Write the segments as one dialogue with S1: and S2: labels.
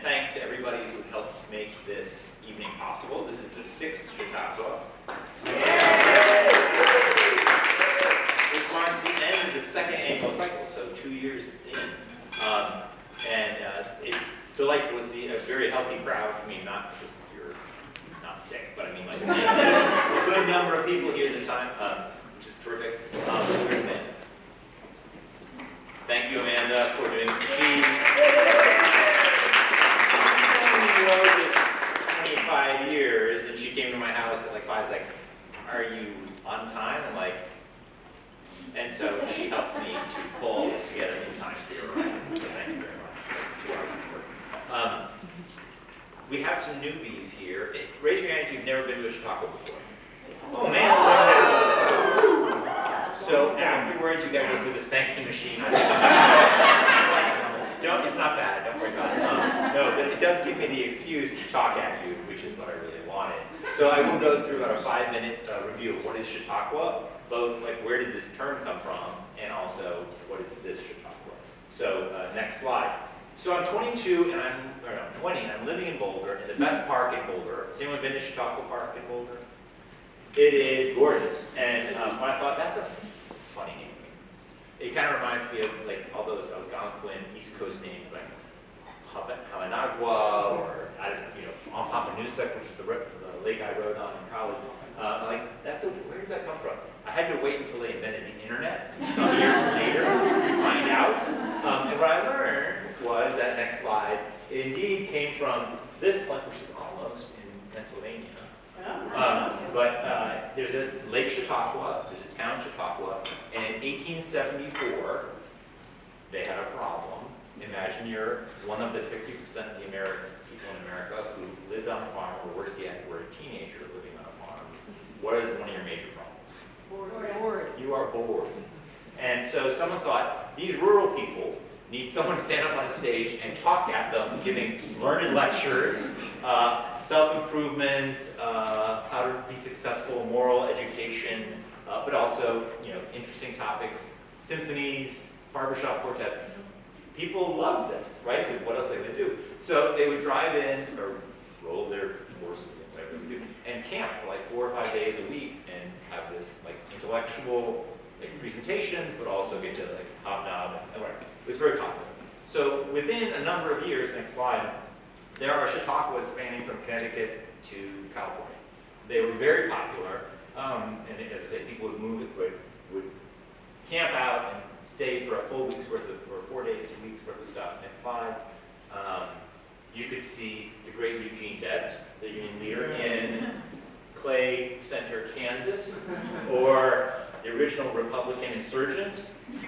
S1: thanks to everybody who helped make this evening possible. This is the 6th Chautauqua, which marks the end of the 2nd annual cycle, so 2 years in. It's delightful to see a very healthy crowd. I mean, not just you're not sick, but I mean like a good number of people here this time, which is terrific. Thank you, Amanda, for doing the machine. She wrote this 25 years, and she came to my house at like 5. I was like, "Are you on time?" And so she helped me to pull this together in time for your arrival. So thank you very much. We have some newbies here. Raise your hand if you've never been to a Chautauqua before. Oh man, it's like that. So afterwards, you got to go through the spanking machine. It's not bad. Don't worry about it. No, but it does give me the excuse to talk at you, which is what I really wanted. So I will go through about a 5-minute review of what is Chautauqua, both like where did this term come from, and also what is this Chautauqua. So next slide. So I'm 22 and I'm 20 and I'm living in Boulder, in the best park in Boulder. Has anyone been to Chautauqua Park in Boulder? It is gorgeous. And when I thought, that's a funny name. It kind of reminds me of like all those Algonquin East Coast names like Hamanagua or Pompanousek, which is the lake I rode on in college. Where does that come from? I had to wait until they invented the internet some years later to find out. And what I learned was that next slide, it indeed came from this place, which is almost in Pennsylvania. But there's a Lake Chautauqua, there's a town Chautauqua, and in 1874, they had a problem. Imagine you're one of the 50% of the people in America who lived on a farm, or worse yet, were a teenager living on a farm. What is one of your major problems?
S2: Bored.
S1: You are bored. And so someone thought, these rural people need someone to stand up on a stage and talk at them, giving learned lectures, self-improvement, how to be successful, moral education, but also, interesting topics, symphonies, barbershop quartets. People love this, right? Because what else are they going to do? So they would drive in, or roll their horses in, whatever they do, and camp for like 4 or 5 days a week, and have this like intellectual presentations, but also get to like hobnob and whatever. It was very popular. So within a number of years, next slide, there are Chautauquas spanning from Connecticut to California. They were very popular, and as I say, people would camp out and stay for a full week's worth of, or 4 days, a week's worth of stuff. Next slide. You could see the great Eugene Debs, the Union leader, in Clay Center, Kansas, or the original Republican insurgent.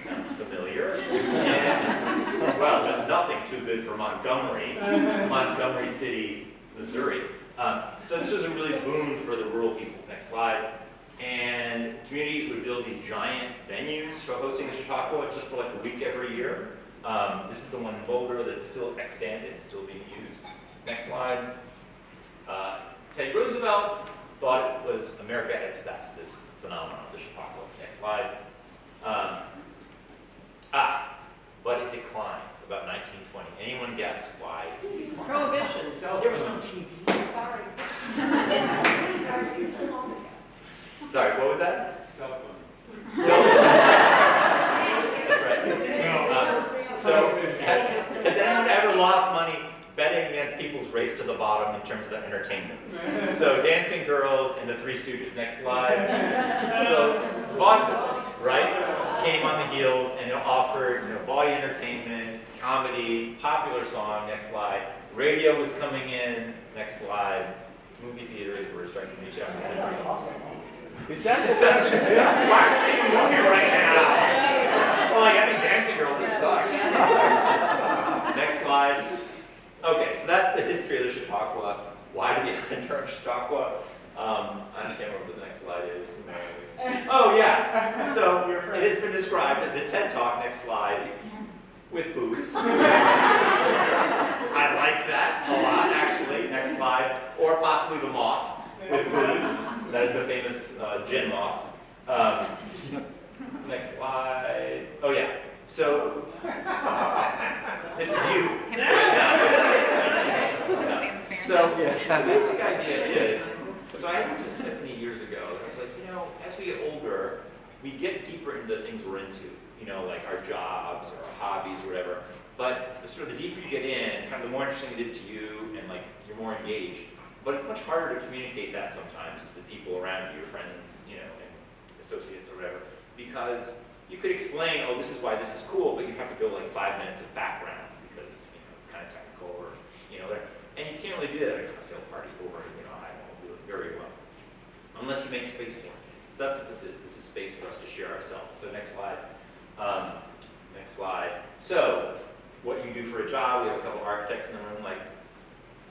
S1: Sounds familiar. And, well, there's nothing too good for Montgomery City, Missouri. So this was a really boon for the rural peoples. Next slide. And communities would build these giant venues for hosting the Chautauqua just for like a week every year. This is the one in Boulder that's still extant and still being used. Next slide. Teddy Roosevelt thought it was America at its best, this phenomenon of the Chautauqua. Next slide. But it declines about 1920. Anyone guess why?
S2: Prohibition.
S1: There was no TV.
S2: Sorry.
S1: Sorry, what was that?
S3: Cell phones.
S1: That's right. So, has anyone ever lost money betting against people's race to the bottom in terms of the entertainment? So, Dancing Girls and the Three Stooges. Next slide. So, vaudeville, right, came on the heels and it offered body entertainment, comedy, popular song. Next slide. Radio was coming in. Next slide. Movie theaters were starting to reach out.
S2: That's awesome.
S1: Is that the section? Why am I seeing a movie right now? Well, like having Dancing Girls, it sucks. Next slide. Okay, so that's the history of the Chautauqua. Why do we have the term Chautauqua? I can't remember what the next slide is. Oh, yeah. So it has been described as a TED Talk, next slide, with booze. I like that a lot, actually. Next slide. Or possibly the moth with booze. That is the famous gin moth. Next slide. Oh, yeah. So, this is you right now. So the basic idea is, so I had this epiphany years ago. I was like, as we get older, we get deeper into the things we're into, like our jobs or our hobbies or whatever. But the deeper you get in, kind of the more interesting it is to you, and like you're more engaged. But it's much harder to communicate that sometimes to the people around you, your friends, and associates or whatever, because you could explain, oh, this is why this is cool, but you have to go like 5 minutes of background because it's kind of technical, or and you can't really do that at a cocktail party over I won't do it very well, unless you make space for it. So that's what this is. This is space for us to share ourselves. So next slide. Next slide. So what you do for a job? We have a couple architects in the room. Like,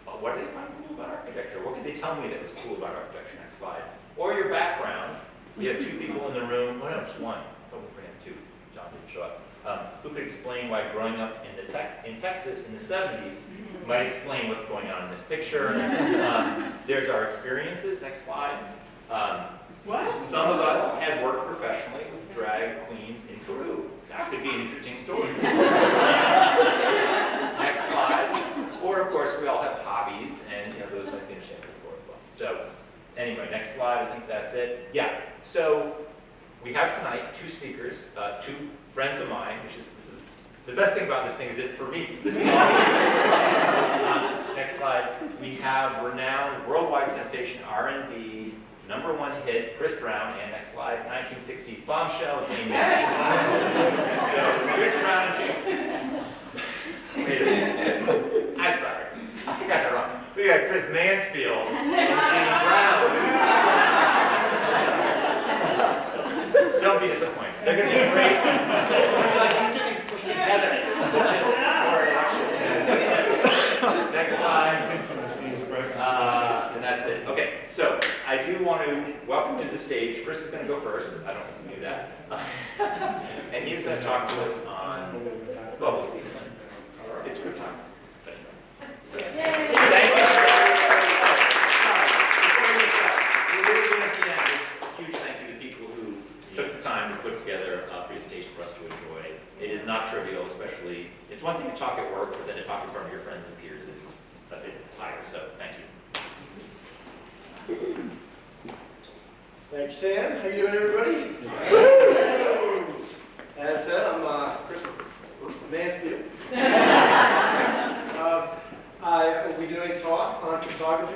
S1: what do they find cool about architecture? What could they tell me that was cool about architecture? Next slide. Or your background. We have 2 people in the room. Well, no, just 1. I thought we were going to have 2. John didn't show up. Who could explain why growing up in Texas in the 70s might explain what's going on in this picture. There's our experiences. Next slide.
S2: What?
S1: Some of us had worked professionally with drag queens in Peru. That could be an interesting story. Next slide. Or, of course, we all have hobbies, and those might be interesting as well. So, anyway, next slide. I think that's it. Yeah. So, we have tonight 2 speakers, 2 friends of mine, this is the best thing about this thing is it's for me. This is all next slide. We have renowned worldwide sensation R&B #1 hit Chris Brown, and next slide, 1960s bombshell Jane Mansfield. So Chris Brown and Jane. Wait a minute. I'm sorry. I got that wrong. We got Chris Mansfield and Jane Brown. Don't be disappointed. They're going to be great. It's going to be like these 2 things pushed together, but just more action. Next slide. And that's it. Okay, so I do want to welcome to the stage. Chris is going to go first. I don't think you knew that. And he's going to talk to us on, well, we'll see. It's group time. But anyway. So, thank you. Before we get to the end, just a huge thank you to people who took the time to put together a presentation for us to enjoy. It is not trivial, especially, it's one thing to talk at work, but then to talk in front of your friends and peers is a bit higher, so thank you.
S3: Thanks, Sam. How you doing, everybody? As said, I'm Chris Mansfield. I will be doing a talk on photography,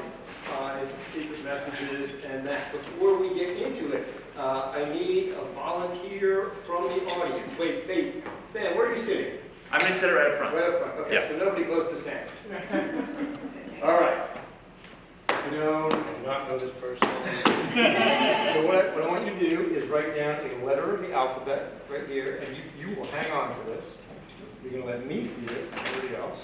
S3: its secret messages, and that. Before we get into it, I need a volunteer from the audience. Wait, hey, Sam, where are you sitting?
S1: I'm going to sit right up front.
S3: Right up front. Okay,
S1: Yeah.
S3: So nobody close to Sam. All right. I do not know this person. So what I want you to do is write down a letter of the alphabet right here, and you will hang on to this. You're going to let me see it, nobody else.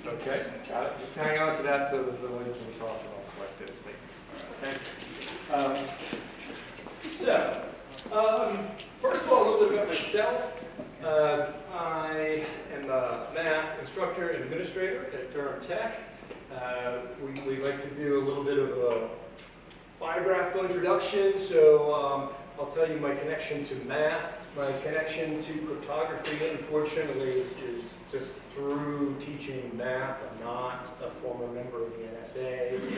S3: Okay, got it. Just hang on to that for the way we talk and I'll collect it. Thanks. First of all, a little bit about myself. I am a math instructor and administrator at Durham Tech. We like to do a little bit of a biographical introduction, so I'll tell you my connection to math. My connection to cryptography, unfortunately, is just through teaching math. I'm not a former member of the NSA. You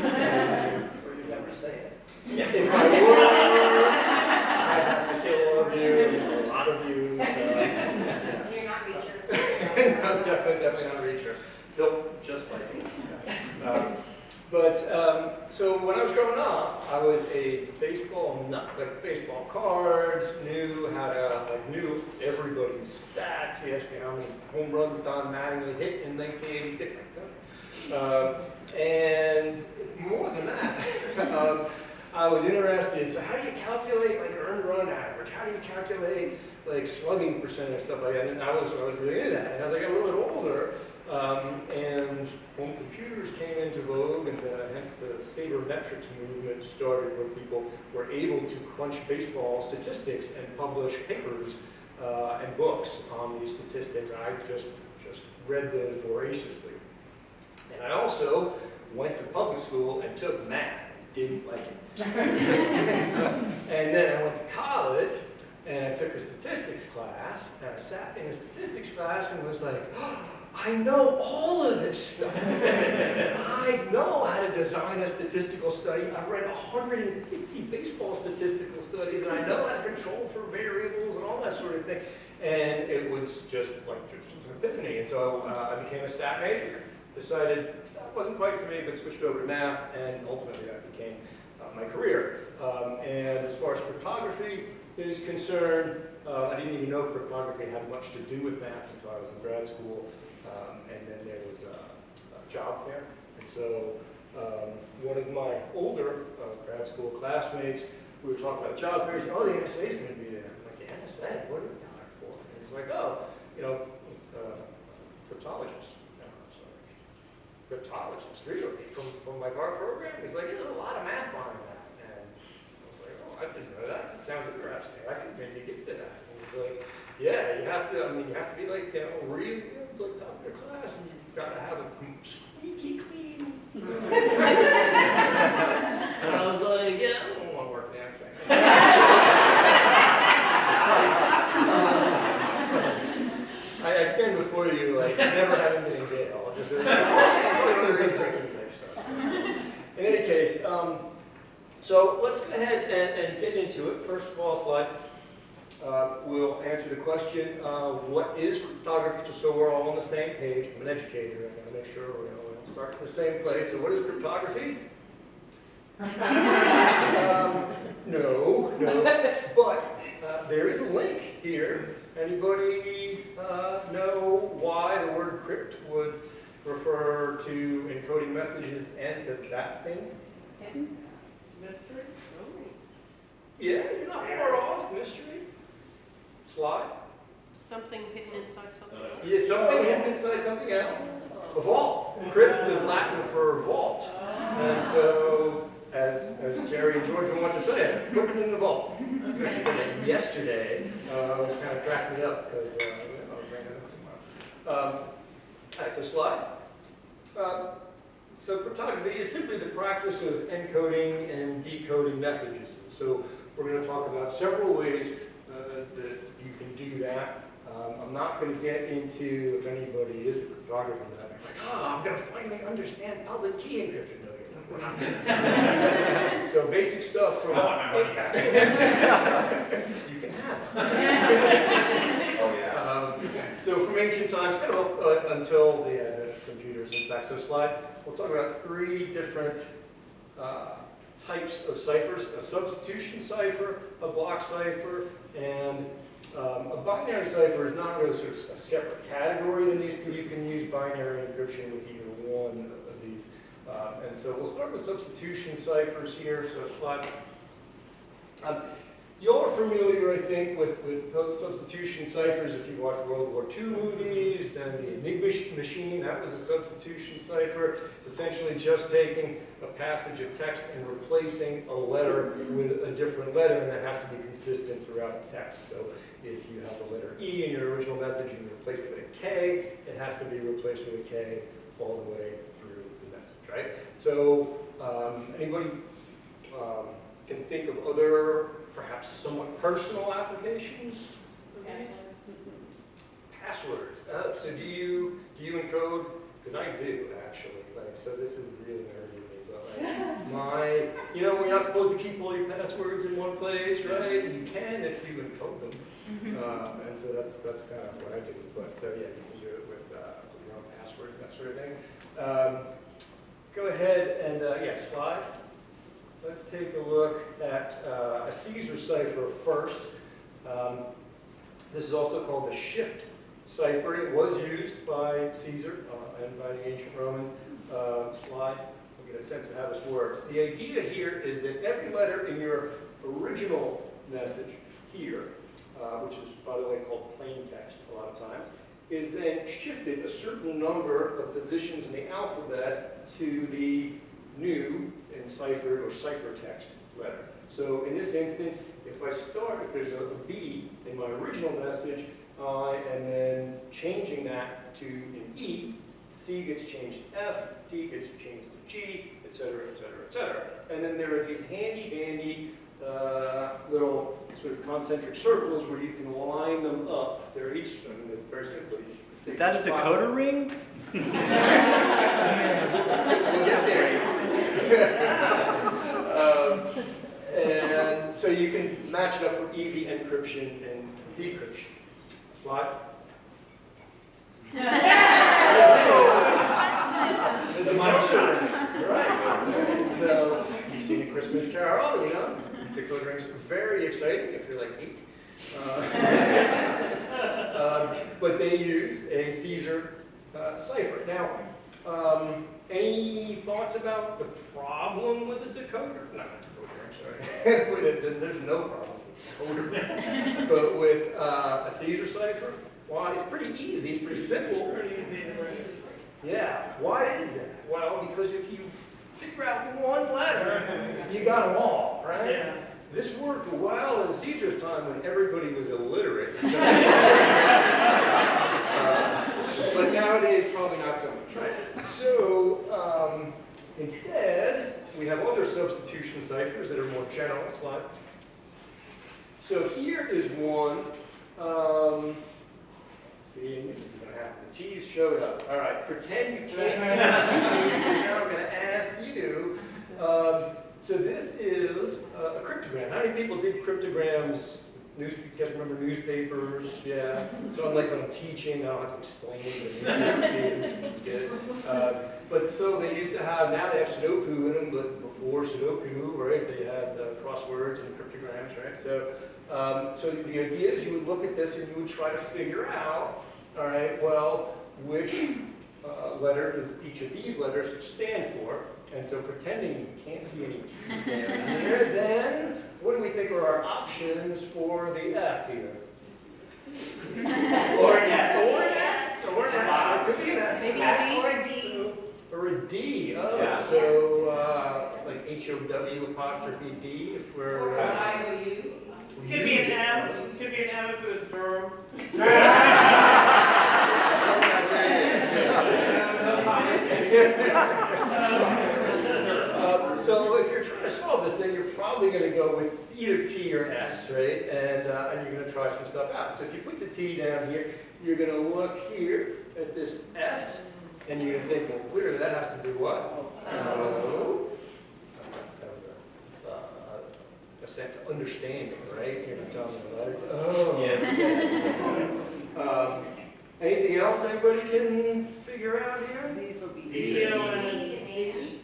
S3: never say it. If I were, I'd have to kill all of you. There's a lot of you.
S2: You're not Reacher.
S3: No, definitely not Reacher. Built just like me. So when I was growing up, I was a baseball nut. Like baseball cards, knew everybody's stats. He asked me how many home runs Don Mattingly hit in 1986. And more than that, I was interested. So how do you calculate like earned run average? How do you calculate like slugging percentage, stuff like that? And I was really into that. And as I got a little bit older, and when computers came into vogue, and hence the sabermetrics movement started, where people were able to crunch baseball statistics and publish papers and books on these statistics, I just read those voraciously. And I also went to public school and took math. Didn't like it. And then I went to college and I took a statistics class, and I sat in a statistics class and was like, oh, I know all of this stuff. I design a statistical study. I've read 150 baseball statistical studies, and I know how to control for variables and all that sort of thing. And it was just like just an epiphany. And so I became a stat major. Decided that wasn't quite for me, but switched over to math, and ultimately that became my career. And as far as cryptography is concerned, I didn't even know cryptography had much to do with math until I was in grad school, and then there was a job fair. And so one of my older grad school classmates, we were talking about the job fair. He said, "Oh, the NSA is going to be there." I'm like, "The NSA? What are we hired for?" And he's like, "Oh, you know, cryptologist." And I was like, "Cryptologist? Really? From like our program?" He's like, "There's a lot of math behind that." And I was like, "Oh, I didn't know that. It sounds interesting. I could maybe get to that." And he's like, "Yeah, you have to. I mean, you have to be like, you know, really like top of your class, and you've got to have a squeaky clean." And I was like, "Yeah, I don't want to work there." I stand before you like never having been in jail. Just drinking type stuff. In any case, so let's go ahead and get into it. First of all, slide. We'll answer the question, what is cryptography, just so we're all on the same page. I'm an educator. I gotta make sure we all start in the same place. So what is cryptography? No, but there is a link here. Anybody know why the word crypt would refer to encoding messages and to that thing?
S2: Mystery?
S3: Yeah, you're not far off. Mystery. Slide.
S2: Something hidden inside something else?
S3: Yeah, something hidden inside something else. A vault. Crypt is Latin for vault. And so, as Jerry and George want to say, put it in the vault. She said that yesterday, which kind of cracked me up because I was bringing it up tomorrow. All right, so slide. So cryptography is simply the practice of encoding and decoding messages. So we're going to talk about several ways that you can do that. I'm not going to get into if anybody is a cryptographer that like, oh, I'm going to finally understand public key encryption. No, we're not. So basic stuff from you can have.
S1: Oh, yeah.
S3: So from ancient times, kind of until the advent of computers. In fact, so slide, we'll talk about 3 different types of ciphers: a substitution cipher, a block cipher, and a binary cipher is not really sort of a separate category than these two. You can use binary encryption with either one of these. And so we'll start with substitution ciphers here. So slide. You're familiar, I think, with those substitution ciphers. If you watched World War II movies, then the Enigma machine, that was a substitution cipher. It's essentially just taking a passage of text and replacing a letter with a different letter, and that has to be consistent throughout the text. So if you have the letter E in your original message and you replace it with a K, it has to be replaced with a K all the way through the message, right? So anybody can think of other perhaps somewhat personal applications? Passwords. So do you encode? Because I do actually. Like, so this is really nerdy of me, but like when you're not supposed to keep all your passwords in one place, right? You can if you encode them. And so that's kind of what I do. But so yeah, you can do it with your own passwords, that sort of thing. Go ahead and slide. Let's take a look at a Caesar cipher first. This is also called the shift cipher. It was used by Caesar and by the ancient Romans. Slide, we'll get a sense of how this works. The idea here is that every letter in your original message here, which is, by the way, called plain text a lot of times, is then shifted a certain number of positions in the alphabet to the new enciphered or ciphertext letter. So in this instance, if there's a B in my original message, I am then changing that to an E, C gets changed to F, D gets changed to G, etc., etc., etc. And then there are these handy-dandy little sort of concentric circles where you can line them up. They're each, it's very simple.
S4: Is that a decoder ring?
S3: can match it up for easy encryption and decryption. Slide. The money shot. Right. So you've seen A Christmas Carol, you know. Decoder rings are very exciting if you're like 8. But they use a Caesar cipher. Now, any thoughts about the problem with a decoder? No, not decoder, I'm sorry. There's no problem with a decoder. But with a Caesar cipher, why? It's pretty easy, it's pretty simple.
S2: Pretty easy to write.
S3: Yeah, why is that? Well, because if you figure out one letter, you got them all, right?
S2: Yeah.
S3: This worked well in Caesar's time when everybody was illiterate. But nowadays, probably not so much, right? So, instead, we have other substitution ciphers that are more general. Slide. So here is one. See, the T's showed up. All right, pretend you can't see the T's, and now I'm going to ask you. So this is a cryptogram. How many people did cryptograms? You guys remember newspapers? Yeah. So unlike when I'm teaching, I don't have to explain what a newspaper is. Good. But so they used to have, now they have Sudoku in them, but before Sudoku, right, they had crosswords and cryptograms, right? So, so the idea is you would look at this and you would try to figure out, all right, well, which letter does each of these letters stand for? And so pretending you can't see any T's down here, then what do we think are our options for the F here?
S1: Or an S.
S3: Or an S. Or an S. It could be an S.
S4: Maybe a D. Or a D.
S3: Or a D. Oh,
S1: Yeah.
S3: so like HOW apostrophe D if we're.
S4: Or an IOU.
S2: Could be an M. Could be an M if it was Durham.
S3: So if you're trying to solve this, then you're probably going to go with either T or S, right? And you're going to try some stuff out. So if you put the T down here, you're going to look here at this S, and you're going to think, well, clearly that has to do what? O. That was a sense of understanding, right? You're going to tell me the letter. Oh.
S1: Yeah.
S3: Anything else anybody can figure out here?
S4: Z's will be
S2: D, O, and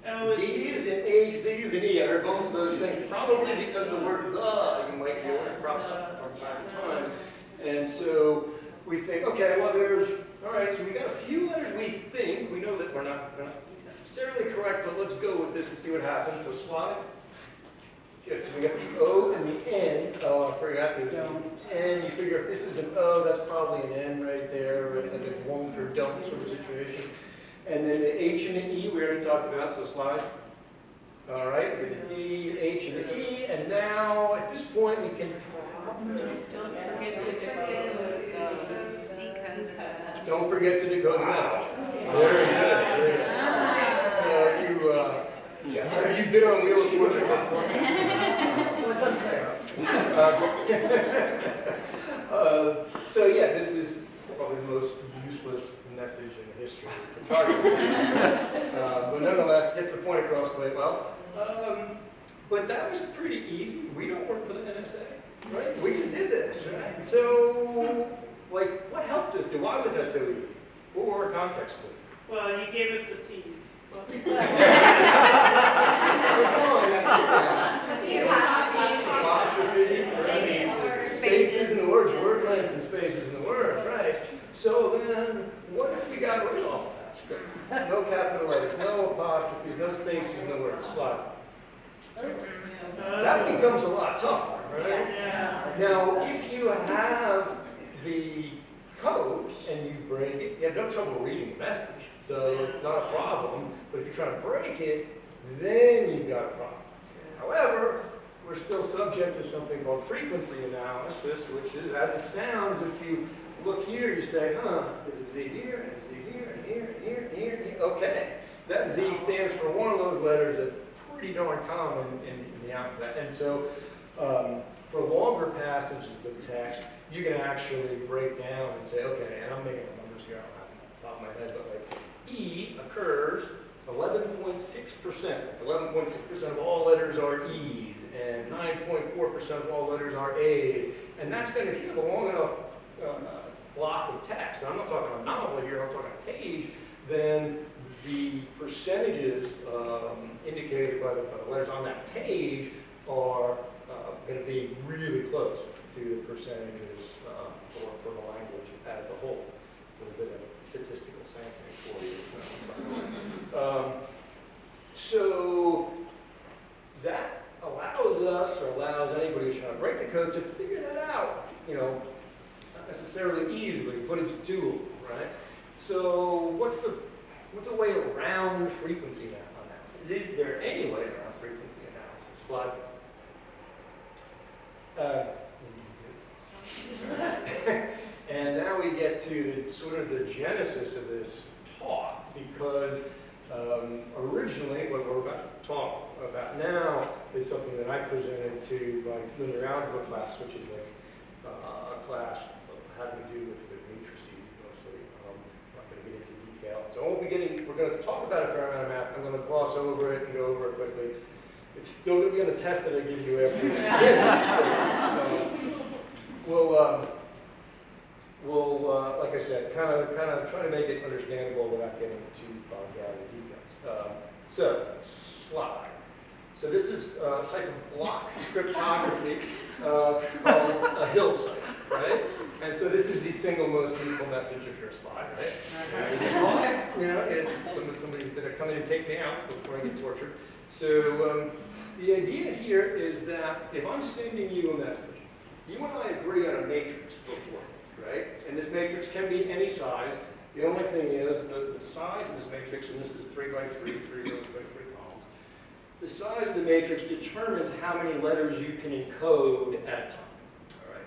S2: L is
S3: D's and A's, Z's and E. I heard both of those things, probably because the word the, you might hear it crops up from time to time. And so we think, okay, well there's, all right, so we got a few letters we think, we know that we're not necessarily correct, but let's go with this and see what happens. So slide. Good, so we got the O and the N. Oh, I forgot there's an N. You figure if this is an O, that's probably an N right there, right? Like a won't or don't sort of situation. And then the H and the E we already talked about, so slide. All right, we got the D, H, and the E, and now at this point we can
S2: Don't forget to decode.
S3: don't forget to decode the message. Very good. Very good. So you've been on Wheel of Fortune before. It's unfair. So yeah, this is probably the most useless message in the history of photography. But nonetheless, gets the point across quite well. But that was pretty easy. We don't work for the NSA, right? We just did this, right? So, like, what helped us do? Why was that so easy? What were our contexts, please?
S2: Well, you gave us the T's.
S3: Spaces in the words, word length and spaces in the words, right? So then, what if we got rid of all that stuff? No capital letters, no apostrophes, no spaces in the words. Slide. That becomes a lot tougher, right?
S2: Yeah.
S3: Now, if you have the code and you break it, you have no trouble reading the message, so it's not a problem. But if you're trying to break it, then you've got a problem. However, we're still subject to something called frequency analysis, which is, as it sounds, if you look here, you say, there's a Z here, and a Z here, and here, and here, and here, and here. Okay, that Z stands for one of those letters that's pretty darn common in the alphabet. And so, for longer passages of text, you can actually break down and say, okay, and I'm making the numbers here, I don't have them off the top of my head, but like E occurs 11.6%. 11.6% of all letters are E's. and 9.4% of all letters are A's. And that's going to, if you have a long enough block of text, and I'm not talking a novel here, I'm talking a page, then the percentages indicated by the letters on that page are going to be really close to the percentages for the language as a whole. A little bit of statistical sampling for you. So that allows us, or allows anybody who's trying to break the code to figure that out, you know, not necessarily easily, but it's doable, right? So what's a way around frequency analysis? Is there any way around frequency analysis? Slide. And now we get to sort of the genesis of this talk, because originally what we're about to talk about now is something that I presented to my linear algebra class, which is like a class having to do with matrices mostly. I'm not going to get into detail. So we're going to talk about a fair amount of math. I'm going to gloss over it and go over it quickly. It's still going to be on the test that I give you after we'll like I said, kind of try to make it understandable without getting too bogged down in details. So, slide. So this is a type of block cryptography called a hillside, right? And so this is the single most useful message of your slide, right? You know, somebody's going to come in and take me out before I get tortured. So the idea here is that if I'm sending you a message, you and I agree on a matrix before, right? And this matrix can be any size. The only thing is the size of this matrix, and this is 3 by 3, 3 rows by 3 columns. The size of the matrix determines how many letters you can encode at a time. All right.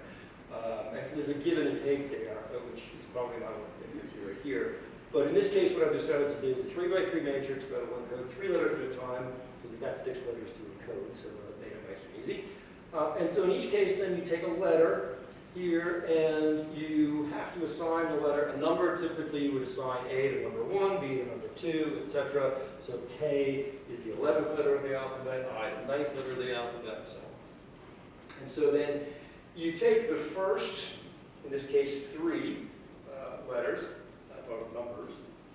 S3: And so there's a give and a take there, which is probably not what it is right here. But in this case, what I've decided to do is a 3 by 3 matrix that will encode 3 letters at a time. So you've got 6 letters to encode, so they are nice and easy. And so in each case, then you take a letter here, and you have to assign the letter a number. Typically, you would assign A to number 1, B to number 2, etc. So K is the 11th letter of the alphabet, I the 9th letter of the alphabet, and so on. And so then you take the first, in this case, 3 letters, or numbers,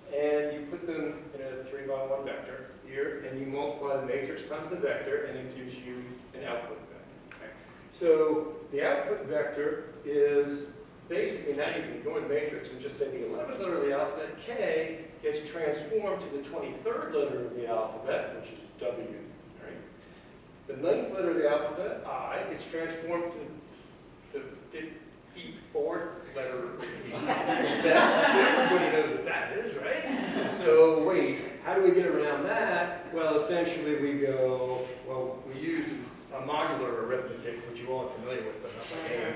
S3: and you put them in a 3 by 1 vector here, and you multiply the matrix times the vector, and it gives you an output vector. Okay? So the output vector is basically, now you can ignore the matrix and just say the 11th letter of the alphabet, K, gets transformed to the 23rd letter of the alphabet, which is W. Right? The 9th letter of the alphabet, I, gets transformed to the 54th letter of the alphabet. Everybody knows what that is, right? So wait, how do we get around that? Well, essentially we go, well, we use a modular arithmetic, which you all are familiar with, but not my name.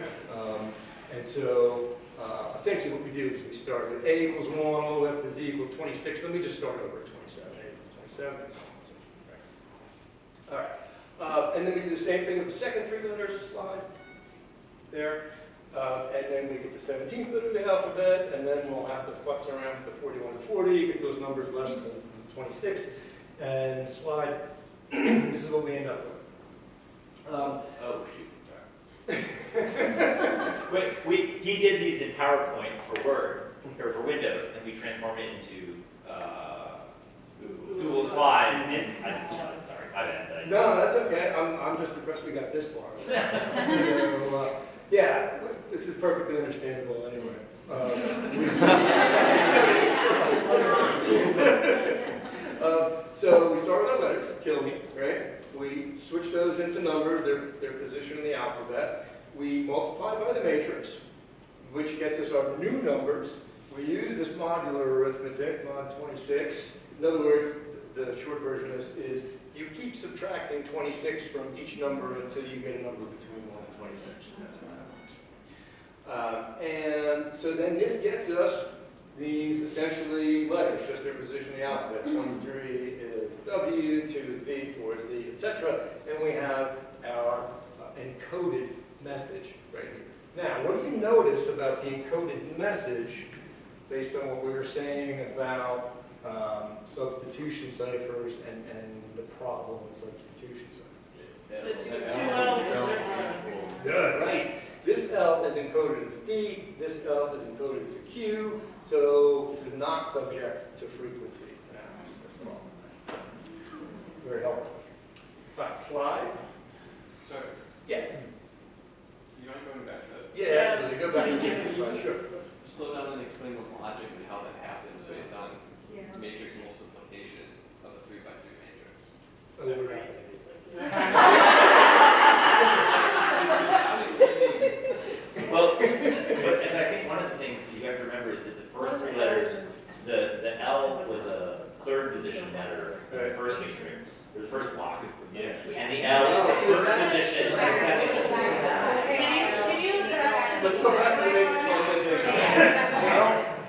S3: And so essentially what we do is we start with A equals 1 all the way up to Z equals 26. Let me just start over at 27, A equals 27, and so on and so forth. All right. And then we do the same thing with the second 3 letters slide there. And then we get the 17th letter of the alphabet, and then we'll have to futz around with the 41 to 40, get those numbers less than 26, and slide. This is what we end up with.
S1: Oh, shoot. Wait, he did these in PowerPoint for Word, or for Windows, and we transformed it into Google Slides, and sorry, my bad.
S3: No, that's okay. I'm just impressed we got this far. So, yeah, this is perfectly understandable anyway. So we start with our letters, kill me, right? We switch those into numbers, their position in the alphabet. We multiply by the matrix, which gets us our new numbers. We use this modular arithmetic, mod 26. In other words, the short version is you keep subtracting 26 from each number until you get a number between 1 and 26. That's how that works. And so then this gets us these essentially letters, just their position in the alphabet. 23 is W, 2 is B, 4 is D, etc. And we have our encoded message right here. Now, what do you notice about the encoded message based on what we were saying about substitution ciphers and the problem with substitution ciphers?
S2: So two L's are different.
S3: Good, right. This L is encoded as a D, this L is encoded as a Q, so this is not subject to frequency analysis at all. Very helpful. Right, slide.
S5: So,
S3: Yes.
S5: you mind going back to that?
S3: Yeah, absolutely. Go back and get this slide. Sure.
S5: Slow down and explain logically how that happens based on matrix multiplication of a 3 by 3 matrix.
S3: Oh, we're not.
S5: I'm explaining.
S1: Well, and I think one of the things that you have to remember is that the first three letters, the L was a third position letter in the first matrix, or the first block. And the L is the first position, the second.
S2: Can you look at
S3: Let's go back to the matrix multiplication. I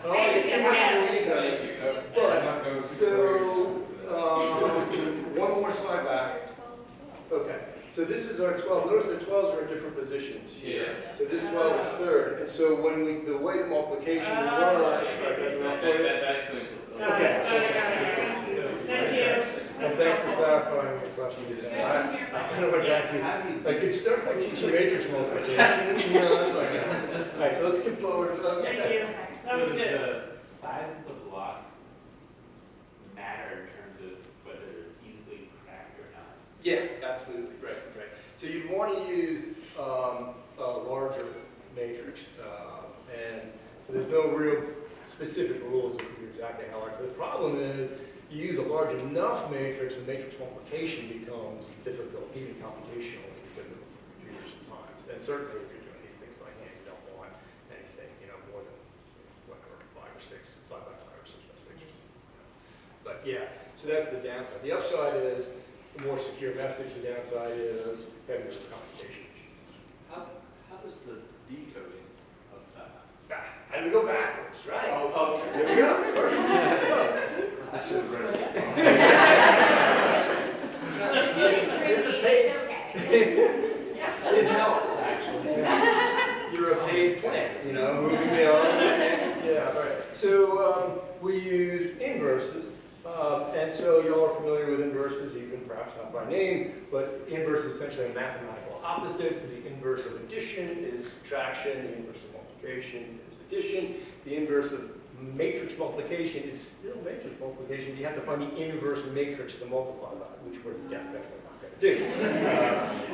S3: don't want to get too much in the weeds on this. But, so, one more slide back. Okay, so this is our 12. Notice the 12s are in different positions here.
S5: Yeah.
S3: So this 12 is third. And so when the way the multiplication works, right, that's enough for you?
S5: That explains it.
S3: Okay.
S2: Thank you.
S3: And thanks for clarifying the question. I kind of went back to, I could start by teaching matrix multiplication. All right, so let's skip forward.
S2: Thank you. That was
S6: So
S2: good.
S6: does the size of the block matter in terms of whether it's easily cracked or not?
S3: Yeah, absolutely, right. So you'd want to use a larger matrix, and so there's no real specific rules as to exactly how large. The problem is you use a large enough matrix, and matrix multiplication becomes difficult, even computationally difficult for computers sometimes. And certainly if you're doing these things by hand, you don't want anything, more than whatever, 5 or 6, 5 by 5 or 6 by 6 or something. But yeah, so that's the downside. The upside is a more secure message. The downside is having some computation.
S5: How does the decoding of that?
S3: How do we go backwards, right?
S5: Oh, okay.
S3: There we go. Perfect.
S5: I should have read it.
S4: It's okay.
S3: It helps, actually. You're a paid plant, moving me on to the next. Yeah, right. So we use inverses. And so y'all are familiar with inverses, even perhaps not by name, but inverse is essentially a mathematical opposite. So the inverse of addition is subtraction, the inverse of multiplication is addition, the inverse of matrix multiplication is still matrix multiplication. You have to find the inverse matrix to multiply by, which we're definitely not going to do.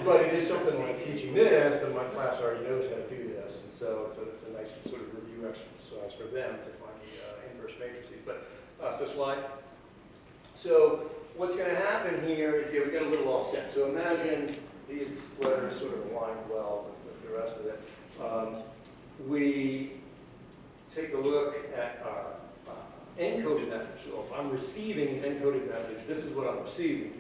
S3: But it is something like teaching this, and my class already knows how to do this, and so it's a nice sort of review exercise for them to find the inverse matrices. But so slide. So what's going to happen here is we get a little offset. So imagine these letters sort of align well with the rest of it. We take a look at our encoded message. So if I'm receiving an encoded message, this is what I'm receiving.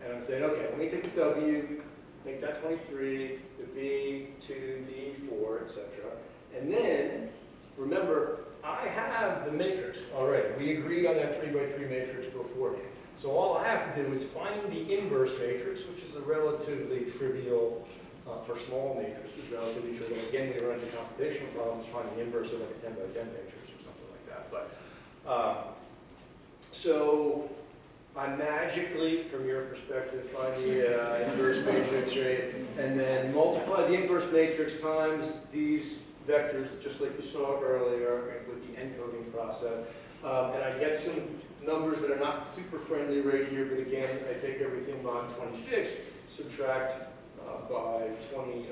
S3: And I'm saying, okay, let me take the W, make that 23, the B, 2, D, 4, etc. And then, remember, I have the matrix already. We agreed on that 3 by 3 matrix beforehand. So all I have to do is find the inverse matrix, which is a relatively trivial, for small matrices, relatively trivial. Again, we run into computational problems finding the inverse of like a 10 by 10 matrix or something like that. But so I magically, from your perspective, find the inverse matrix, right? And then multiply the inverse matrix times these vectors, just like you saw earlier, right, with the encoding process. And I get some numbers that are not super friendly right here, but again, I take everything on 26, subtract by 20,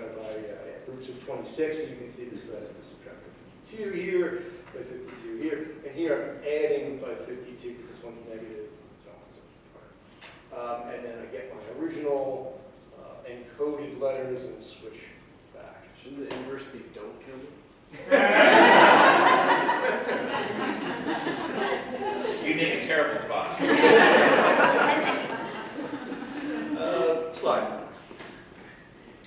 S3: roots of 26, so you can see this subtract 52 here, by 52 here, and here I'm adding by 52 because this one's negative, and so on and so forth. And then I get my original encoded letters and switch back.
S5: Shouldn't the inverse be don't kill me?
S1: You make a terrible spot.
S3: Slide.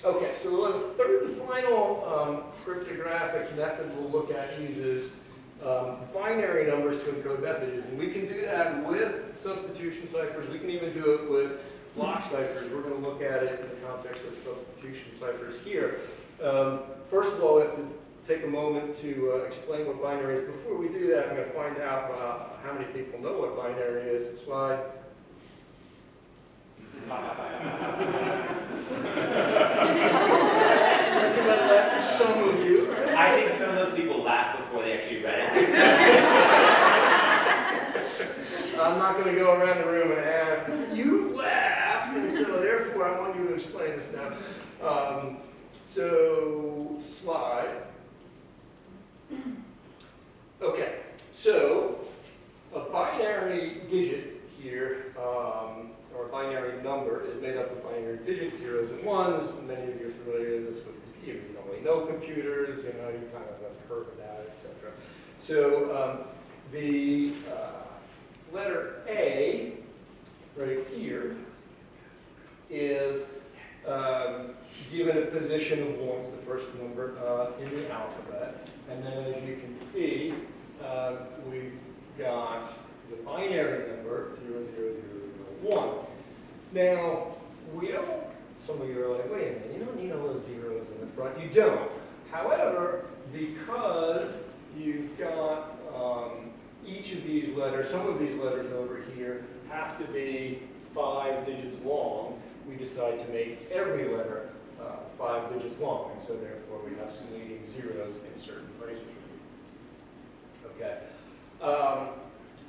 S3: Okay, so the third and final cryptographic method we'll look at uses binary numbers to encode messages. And we can do that with substitution ciphers. We can even do it with block ciphers. We're going to look at it in the context of substitution ciphers here. First of all, we have to take a moment to explain what binary is. Before we do that, I'm going to find out how many people know what binary is. Slide. Judging by the laughter, some of you.
S1: I think some of those people laughed before they actually read it.
S3: I'm not going to go around the room and ask, you laughed, and so therefore I want you to explain this now. So, slide. Okay, so a binary digit here, or a binary number, is made up of binary digits, zeros and ones. Many of you are familiar with this with computers. You only know computers, you know, you kind of heard about it, etc. So the letter A, right here, is given a position of 1, the first number in the alphabet. And then as you can see, we've got the binary number 00001. Now, we don't, some of you are like, wait a minute, you don't need all those zeros in the front. You don't. However, because you've got each of these letters, some of these letters over here have to be 5 digits long, we decide to make every letter 5 digits long, and so therefore we have some leading zeros in certain places. Okay.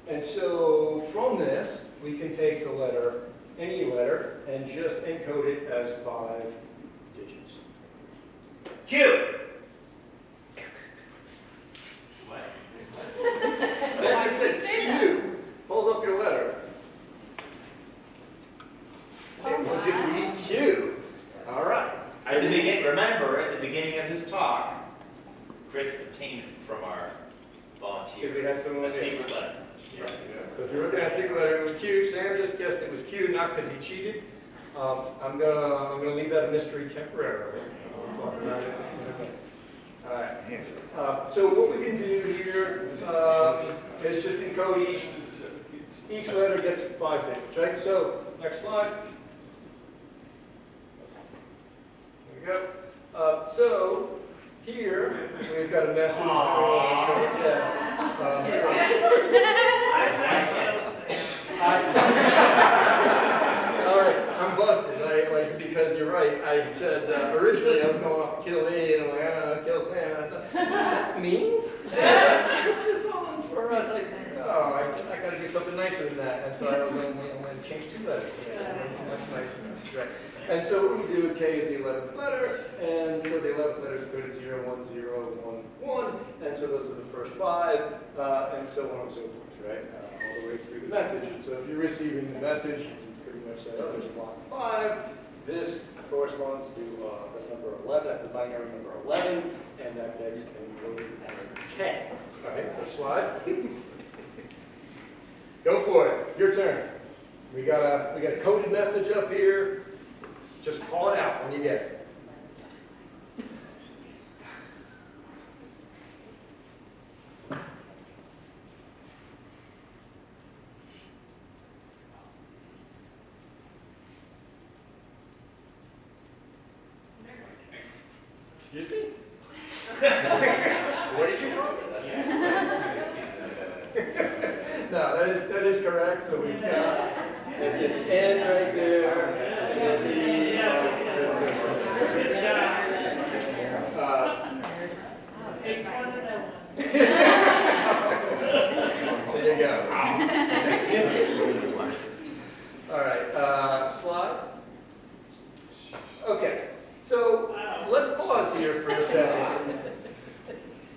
S3: And so from this, we can take the letter, any letter, and just encode it as 5 digits.
S1: Q.
S6: What?
S3: That just says Q. Hold up your letter. Was it Q? All right.
S1: At the beginning, remember, at the beginning of this talk, Chris obtained from our volunteer
S3: We had someone
S1: a secret letter.
S3: Right. So if you're looking at a secret letter, it was Q. Sam just guessed it was Q, not because he cheated. I'm gonna leave that a mystery temporarily. We'll talk about it. All right. So what we can do here is just encode each letter gets 5 digits, right? So next slide. There we go. So here we've got a message. Yeah. All right, I'm busted. Because you're right. I said originally I was going off to kill me, and I'm like, oh, kill Sam. And I thought, that's mean. What's this on for us? Like, oh, I got to do something nicer than that. And so I was like, I'm going to change 2 letters. Much nicer message, right? And so what we do, K is the 11th letter, and so the 11th letter is encoded 0, 1, 0, 1, 1, and so those are the first 5, and so on and so forth, right? All the way through the message. And so if you're receiving the message, you pretty much say, oh, there's a block of 5. This corresponds to the number 11, that's the binary number 11, and that gets encoded as K. All right, so slide. Go for it. Your turn. We got a coded message up here. Just call it out when you get it. Excuse me? What did you call it? No, that is correct. So we've got it's an N right there. And the there you go. All right, slide. Okay, so let's pause here for a second.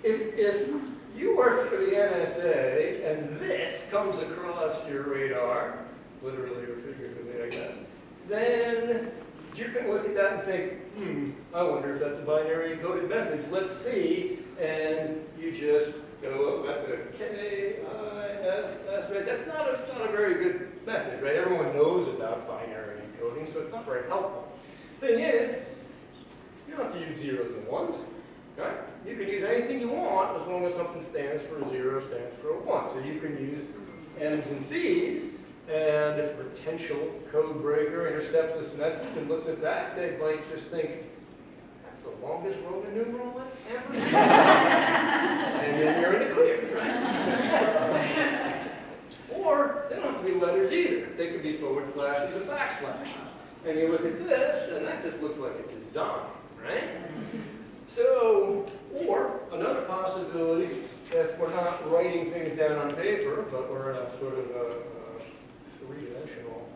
S3: If you work for the NSA and this comes across your radar, literally or figuratively, I guess, then you can look at that and think, I wonder if that's a binary encoded message. Let's see. And you just go, oh, that's a K-I-S-S, right? That's not a very good message, right? Everyone knows about binary encoding, so it's not very helpful. Thing is, you don't have to use zeros and ones, right? You can use anything you want as long as something stands for a 0, stands for a 1. So you can use M's and C's, and if a potential code breaker intercepts this message and looks at that, they might just think, that's the longest Roman numeral ever. And then you're in the clear, right? Or they don't have to be letters either. They could be forward slashes and backslashes. And you look at this, and that just looks like a design, right? So, or another possibility, if we're not writing things down on paper, but we're in a sort of a three-dimensional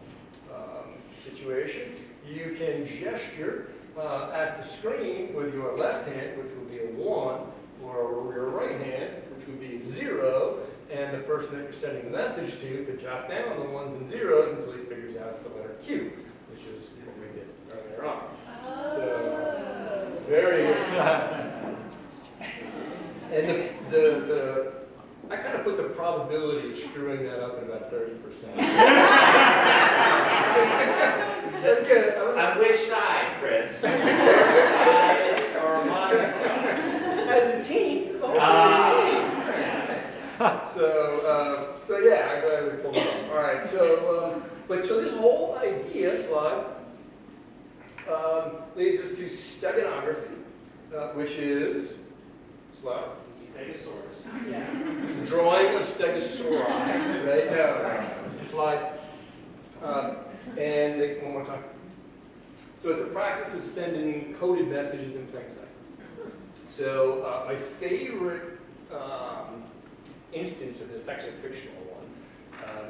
S3: situation, you can gesture at the screen with your left hand, which would be a 1, or your right hand, which would be a 0, and the person that you're sending the message to could jot down the 1s and 0s until he figures out it's the letter Q, which is what we did earlier on. So, very good. And I kind of put the probability of screwing that up at about 30%. That's good.
S1: On which side, Chris? Your side or my side?
S3: As a team, the whole team. So yeah, I'm glad we pulled it off. All right, so this whole idea slide leads us to steganography, which is slide.
S6: Stegosaurus.
S3: Drawing of stegosauri, right? No, slide. And take it one more time. So it's the practice of sending coded messages in plain sight. So my favorite instance of this, actually a fictional one,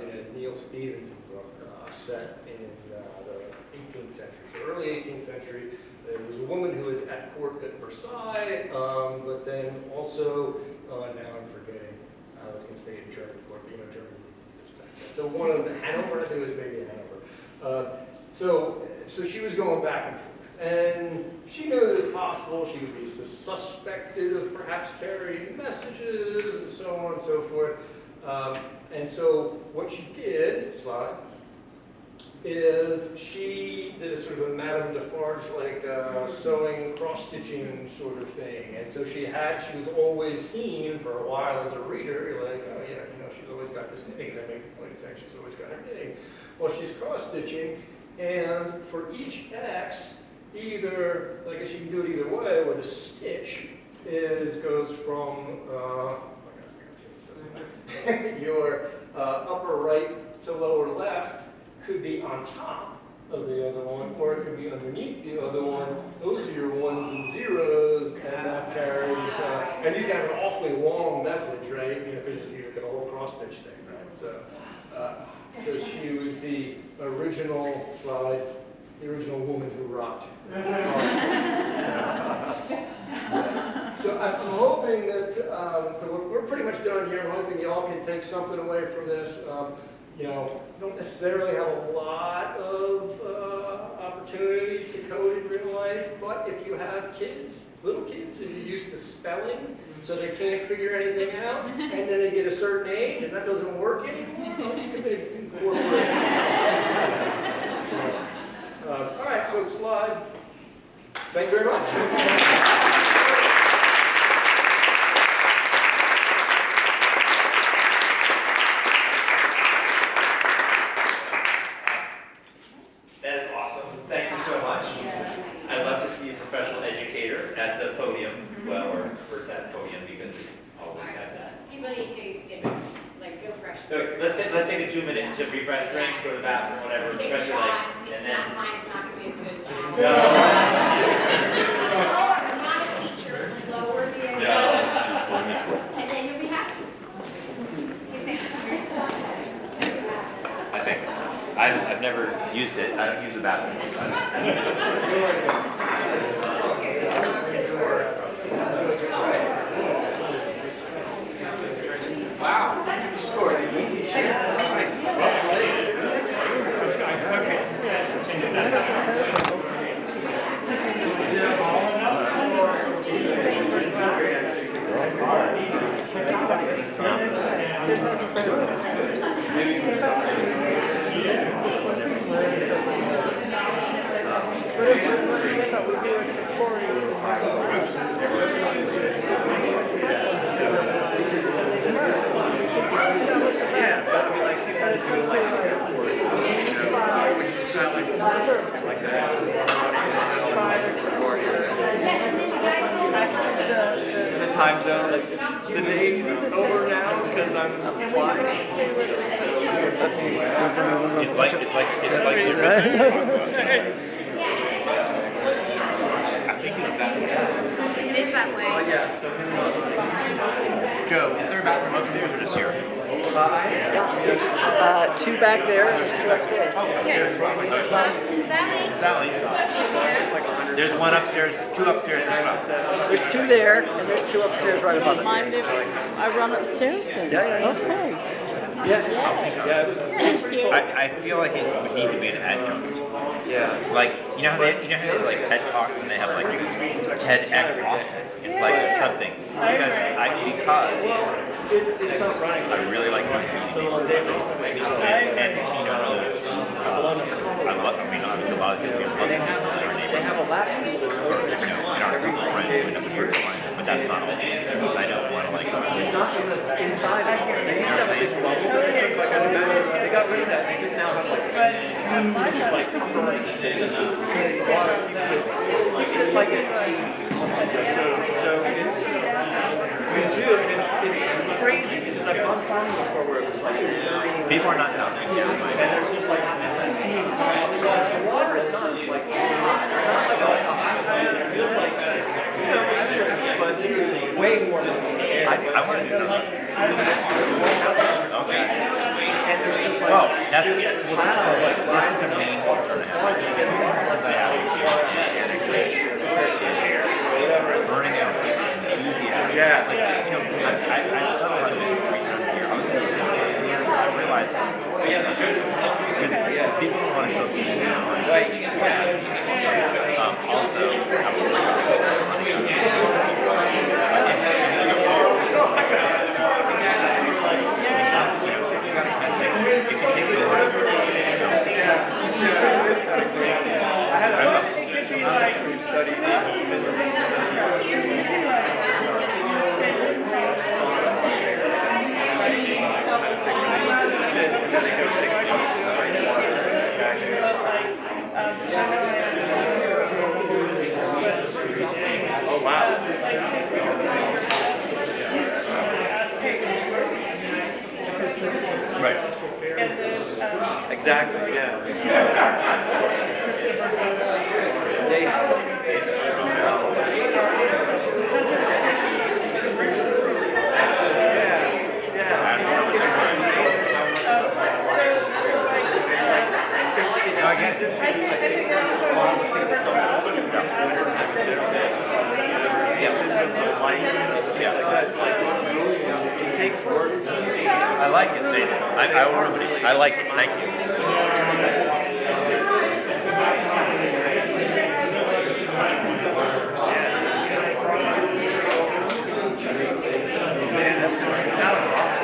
S3: in a Neil Stevenson book set in the 18th century. So early 18th century, there was a woman who was at court at Versailles, but then also, now I'm forgetting, I was going to say in German court, but you know Germany exists back then. So one of the Hanover, I think it was maybe Hanover. So she was going back and forth, and she knew that it was possible she would be suspected of perhaps carrying messages and so on and so forth. And so what she did, slide, is she did a sort of a Madame Defarge-like sewing, cross-stitching sort of thing. And so she was always seen for a while as a reader, you're like, oh yeah, you know, she's always got this knitting. That makes complete sense, she's always got her knitting. Well, she's cross-stitching, and for each X, either, I guess you can do it either way, where the stitch goes from your upper right to lower left, could be on top of the other one, or it could be underneath the other one. Those are your 1s and 0s, and that carries, and you can have an awfully long message, right? You know, because you've got a whole cross stitch thing, right? So she was the original slide, the original woman who rocked. So I'm hoping that, so we're pretty much done here. I'm hoping y'all can take something away from this. You know, don't necessarily have a lot of opportunities to code in real life, but if you have kids, little kids, and you're used to spelling, so they can't figure anything out, and then they get a certain age, and that doesn't work anymore, you can incorporate. All right, so slide. Thank you very much.
S1: At the podium, well, or first that's podium because we always have that.
S4: People need to get like go fresh.
S1: So let's take a 2-minute to refresh drinks, go to the bathroom, whatever,
S4: Take a
S1: stretch your legs,
S4: shot.
S1: and
S4: It's
S1: then.
S4: not mine. It's not going to be as good as that.
S1: No.
S4: I'm not a teacher. Lower the end.
S1: No.
S4: And then you'll be happy.
S1: I think I've never used it. I don't use the bathroom.
S3: Wow, you scored an easy shot. Nice.
S7: Yeah, but I mean, like, she's had to do like airports, which is kind of like that. The time zone. Like, the day's over now because I'm flying.
S1: It's like you're I think it's that way.
S4: It is that way.
S7: Yeah. So
S1: Joe, is there a bathroom upstairs or just here?
S8: Two back there, there's two upstairs.
S1: Sally, there's one upstairs, two upstairs as well.
S8: There's two there, and there's two upstairs right above it.
S9: Mind if I run upstairs then?
S8: Yeah.
S9: Okay.
S1: I feel like it would need to be an adjunct.
S7: yeah.
S1: Like, you know how they have like TED Talks and they have like TEDx Austin. It's like something. Because
S7: It's not running.
S1: I really like my community. And you know, I mean, obviously a lot of people love
S7: They
S1: it.
S7: have a lap pool that's working.
S1: You know, in our Google Friends, we end up with your clients, but that's not all. I don't want to like.
S7: It's not inside. They used to have a big bubble that they took like out of the They got rid of that. They just now have like huge like upper stages of water keeps it. It's like at 80 or something like that. So it's crazy because I've gone farming before where it was like 30.
S1: People are not knocking down.
S7: And there's just like steam coming out of the water. The water is not like it's not like a hot tub. It feels like but way more than the air.
S1: I want to do that. Okay.
S7: And there's just like
S1: Well, that's so like this is the main concern I have. Burning out people's enthusiasm.
S7: Yeah.
S1: Like, you know, I saw a lot of these 3 times here. I realized because people don't want to show peace now.
S7: right.
S1: Also, I would like to it takes a lot of
S7: I had a study Oh wow.
S1: right.
S7: Exactly, yeah. They
S1: I guess it's
S7: a lot of the things that come out just wintertime in general. Yeah, symptoms of light and things like that. It's like it takes work.
S1: I like it, Stacey. I will remember it. I like it. Thank you.
S7: Man, that sounds awesome.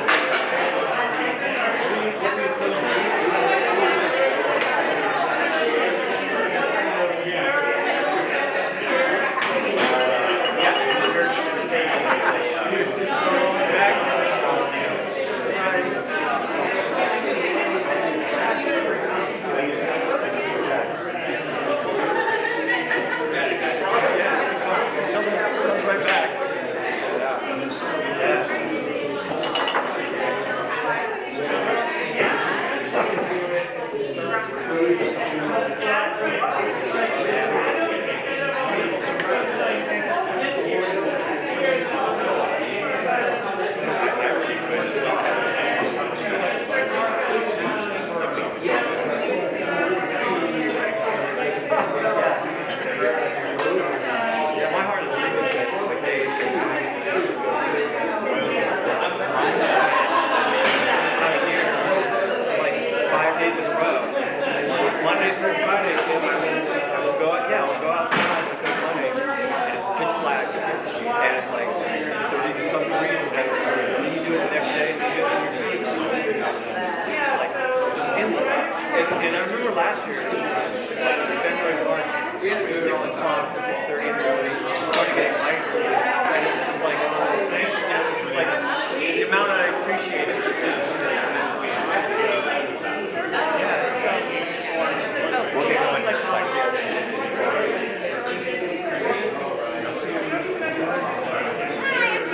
S7: Right back. Yeah, my hardest thing is that like days this time of year, like 5 days in a row. Monday through Friday, I'll go out, I'll go outside and go Monday, and it's pitch black, and it's like it's 30 to some degrees, and then you do it the next day, and then you do it the next day. It's like it's endless. And I remember last year, February, March, we had 6 o'clock, 6:30 in the morning. It started getting lighter, and it was just like, this is like the amount I appreciate it.
S1: We'll get going in just a second.
S4: Hi, I'm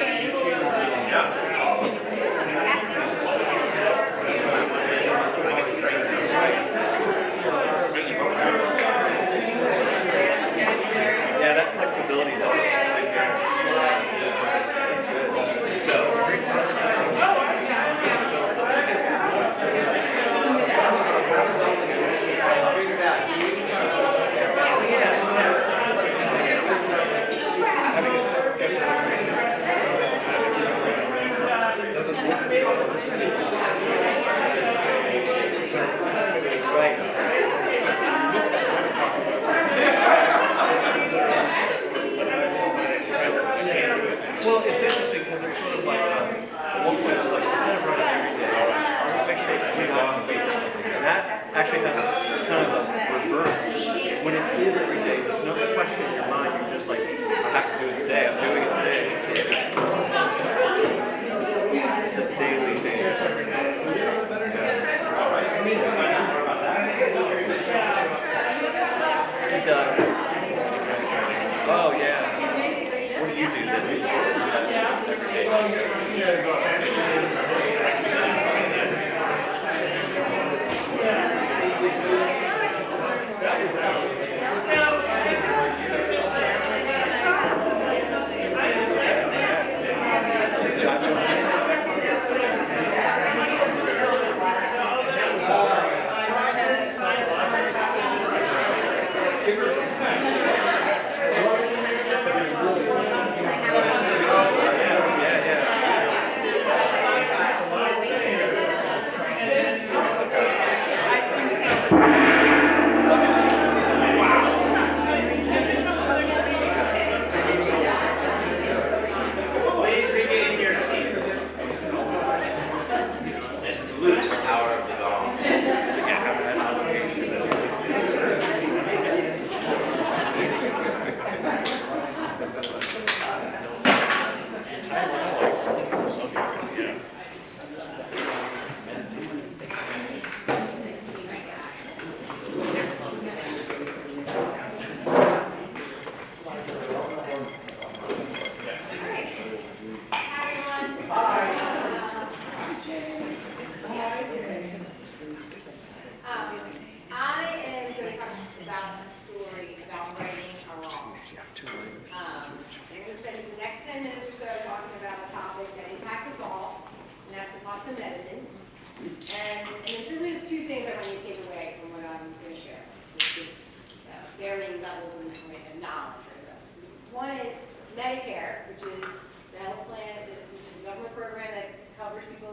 S7: actually has kind of a reverse. When it is every day, there's no question in your mind. You're just like, I have to do it today. I'm doing it today. It's a daily thing. It does. Oh yeah. What do you do then?
S1: Please regain your seats. And salute the power of the gong.
S4: I am going to talk about a story about righting a wrong. I'm going to spend the next 10 minutes or so talking about a topic that impacts us all, and that's the cost of medicine. And there's really just two things I want you to take away from what I'm going to share, which is varying levels of knowledge. One is Medicare, which is the health plan, the government program that covers people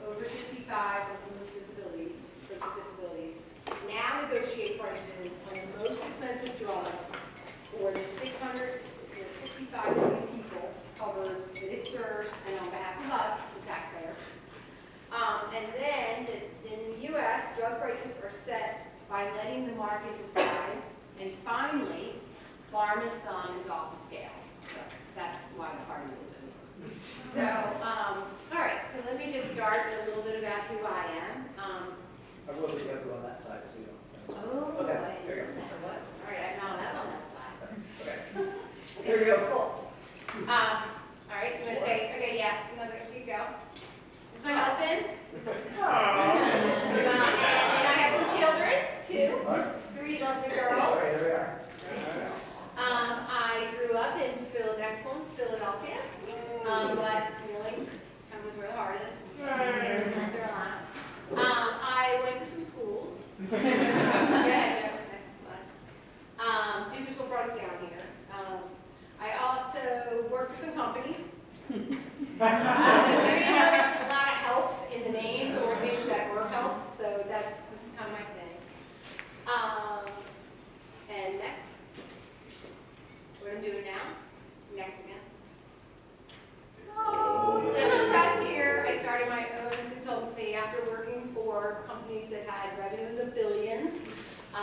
S4: over 65 with some disabilities, now negotiate prices on the most expensive drugs for the 65 million people covered that it serves and on behalf of us, the taxpayer. And then in the U.S., drug prices are set by letting the market decide, and finally, pharma's thumb is off the scale. So that's why the party is over. So, all right, so let me just start with a little bit about who I am.
S8: I will be able on that side, so you don't.
S4: Oh,
S8: Okay,
S4: boy.
S8: there you go.
S4: So what? All right, I'm not on that side.
S8: Okay.
S4: Okay,
S8: There you go.
S4: cool. All right, you want to say, okay, yeah, here you go. This is my husband. This is, and I have some children, too. 3 lovely girls.
S8: All right, there we are.
S4: I grew up in Philadelphia, but really, that was where the heart is. North Carolina. I went to some schools. Go ahead, Joe. Next slide. Duke is what brought us down here. I also worked for some companies. Maybe you notice a lot of health in the names or things that were health, so this is kind of my thing. And next. What I'm doing now. Next again. Just this past year, I started my own consultancy after working for companies that had revenue in the billions. I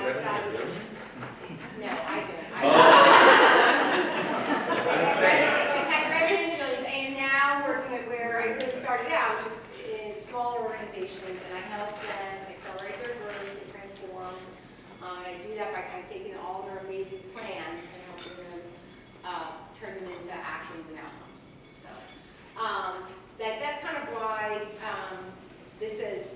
S4: decided. No, I didn't. I had revenue in the billions. I am now working at where I really started out, which was in smaller organizations, and I help them accelerate their growth and transform. And I do that by kind of taking all their amazing plans and helping them turn them into actions and outcomes. So that's kind of why this is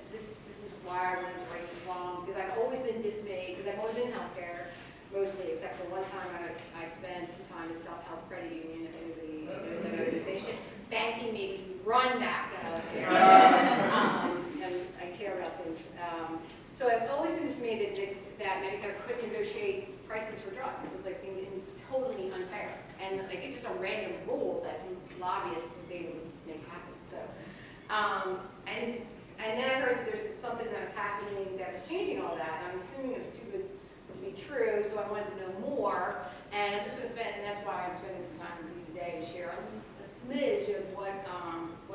S4: why I wanted to write this wrong, because I've always been dismayed, because I've always been in healthcare, mostly, except for one time I spent some time in Self-Help Credit Union, if anybody knows that organization. Banking made me run back to healthcare. And I care about things. So I've always been dismayed that Medicare couldn't negotiate prices for drugs, which is like seemed totally unfair. And like it's just a random rule that some lobbyist was able to make happen. So, and then I heard that there's something that was happening that was changing all that, and I'm assuming it was too good to be true, so I wanted to know more, and I'm just going to spend, and that's why I'm spending some time with you today to share a smidge of what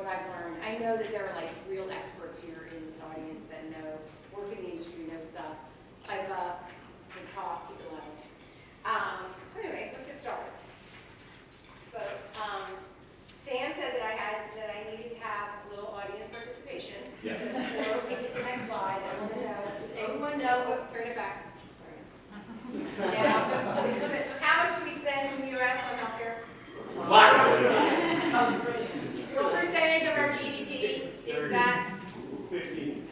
S4: I've learned. I know that there are like real experts here in this audience that know turn it back. Sorry. Yeah, this is it. How much do we spend in the US on healthcare?
S1: Lots.
S4: What percentage of our GDP is that?
S2: 15.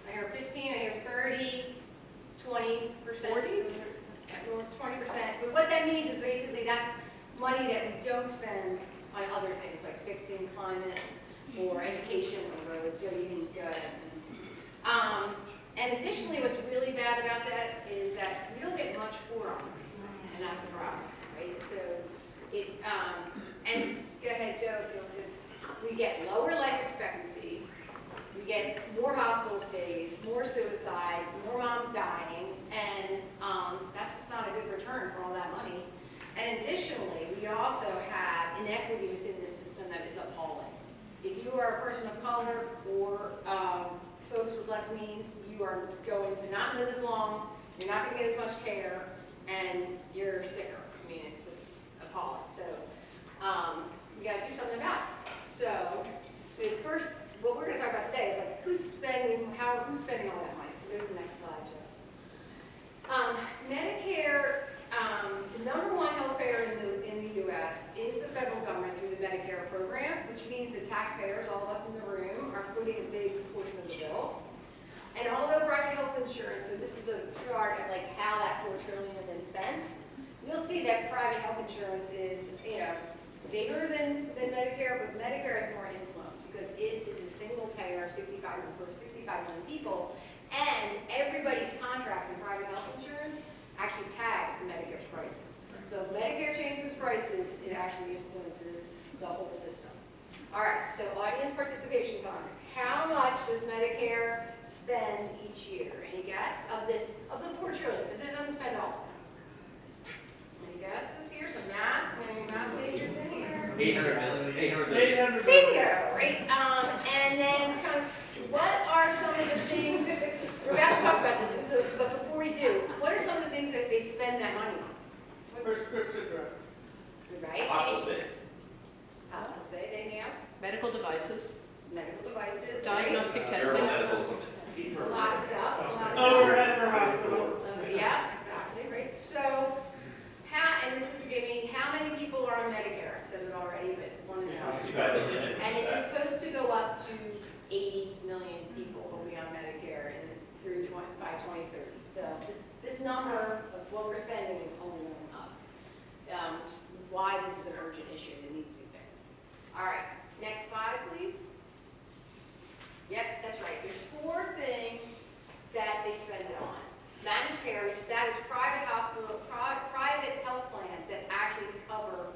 S4: I hear 15, I hear 30, 20%. 40? 20%. But what that means is basically that's money that we don't spend on other things like fixing climate or education or roads. So you can go ahead. And additionally, what's really bad about that is that we don't get much for it, and that's the problem, right? So it, and go ahead, Joe, if you want to. We get lower life expectancy. We get more hospital stays, more suicides, more moms dying, and that's just not a good return for all that money. And additionally, we also have inequity within the system that is appalling. If you are a person of color or folks with less means, you are going to not live as long, you're not going to get as much care, and you're sicker. I mean, it's just appalling. So we got to do something about it. So first, what we're going to talk about today is like who's spending all that money. So go to the next slide, Joe. Medicare, the number one health payer in the U.S. is the federal government through the Medicare program, which means the taxpayers, all of us in the room, are footing a big portion of the bill. And although private health insurance, so this is a chart of like how that $4 trillion is spent, you'll see that private health insurance is, bigger than Medicare, but Medicare has more influence because it is a single payer of 65 million people, and everybody's contracts in private health insurance actually tags to Medicare's prices. So if Medicare changes prices, it actually influences the whole system. All right, so audience participation time. How much does Medicare spend each year? Any guess of the $4 trillion? Because it doesn't spend all. Any guesses here? Some math? Any math majors in here?
S1: 800 million.
S2: 800 million.
S4: Bingo, right? And then kind of, what are some of the things, we're about to talk about this, but before we do, what are some of the things that they spend that money on?
S2: Prescription drugs.
S4: Right?
S1: Hospital stays.
S4: Hospital stays, anything else?
S9: Medical devices,
S4: Medical devices.
S9: diagnostic
S4: right?
S1: Durable
S9: testing.
S1: medical equipment.
S4: A lot of stuff. A lot of stuff.
S2: Overhead for hospitals.
S4: Yeah, exactly, right? So, and this is giving, how many people are on Medicare? I've said it already, but one of them.
S1: 65 million.
S4: And it is supposed to go up to 80 million people will be on Medicare by 2030. So this number of what we're spending is only going up. Why this is an urgent issue that needs to be fixed. All right, next slide, please. Yep, that's right. There's 4 things that they spend it on. Managed care, which is private hospital, private health plans that actually cover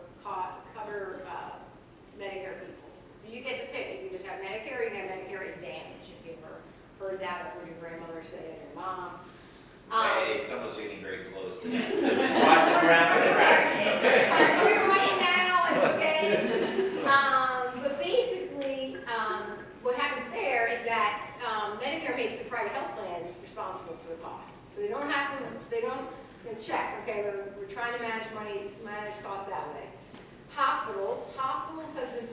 S4: Medicare people. So you get to pick. You can just have Medicare, or you can have Medicare Advantage. If you ever heard that, or heard your grandmother say it, or your mom.
S1: Hey, someone's getting very close to that. So just watch the ground for cracks. Okay.
S4: We're running now. It's okay. But basically, what happens there is that Medicare makes the private health plans responsible for the costs. So they don't check, okay, we're trying to manage costs that way. Hospitals has been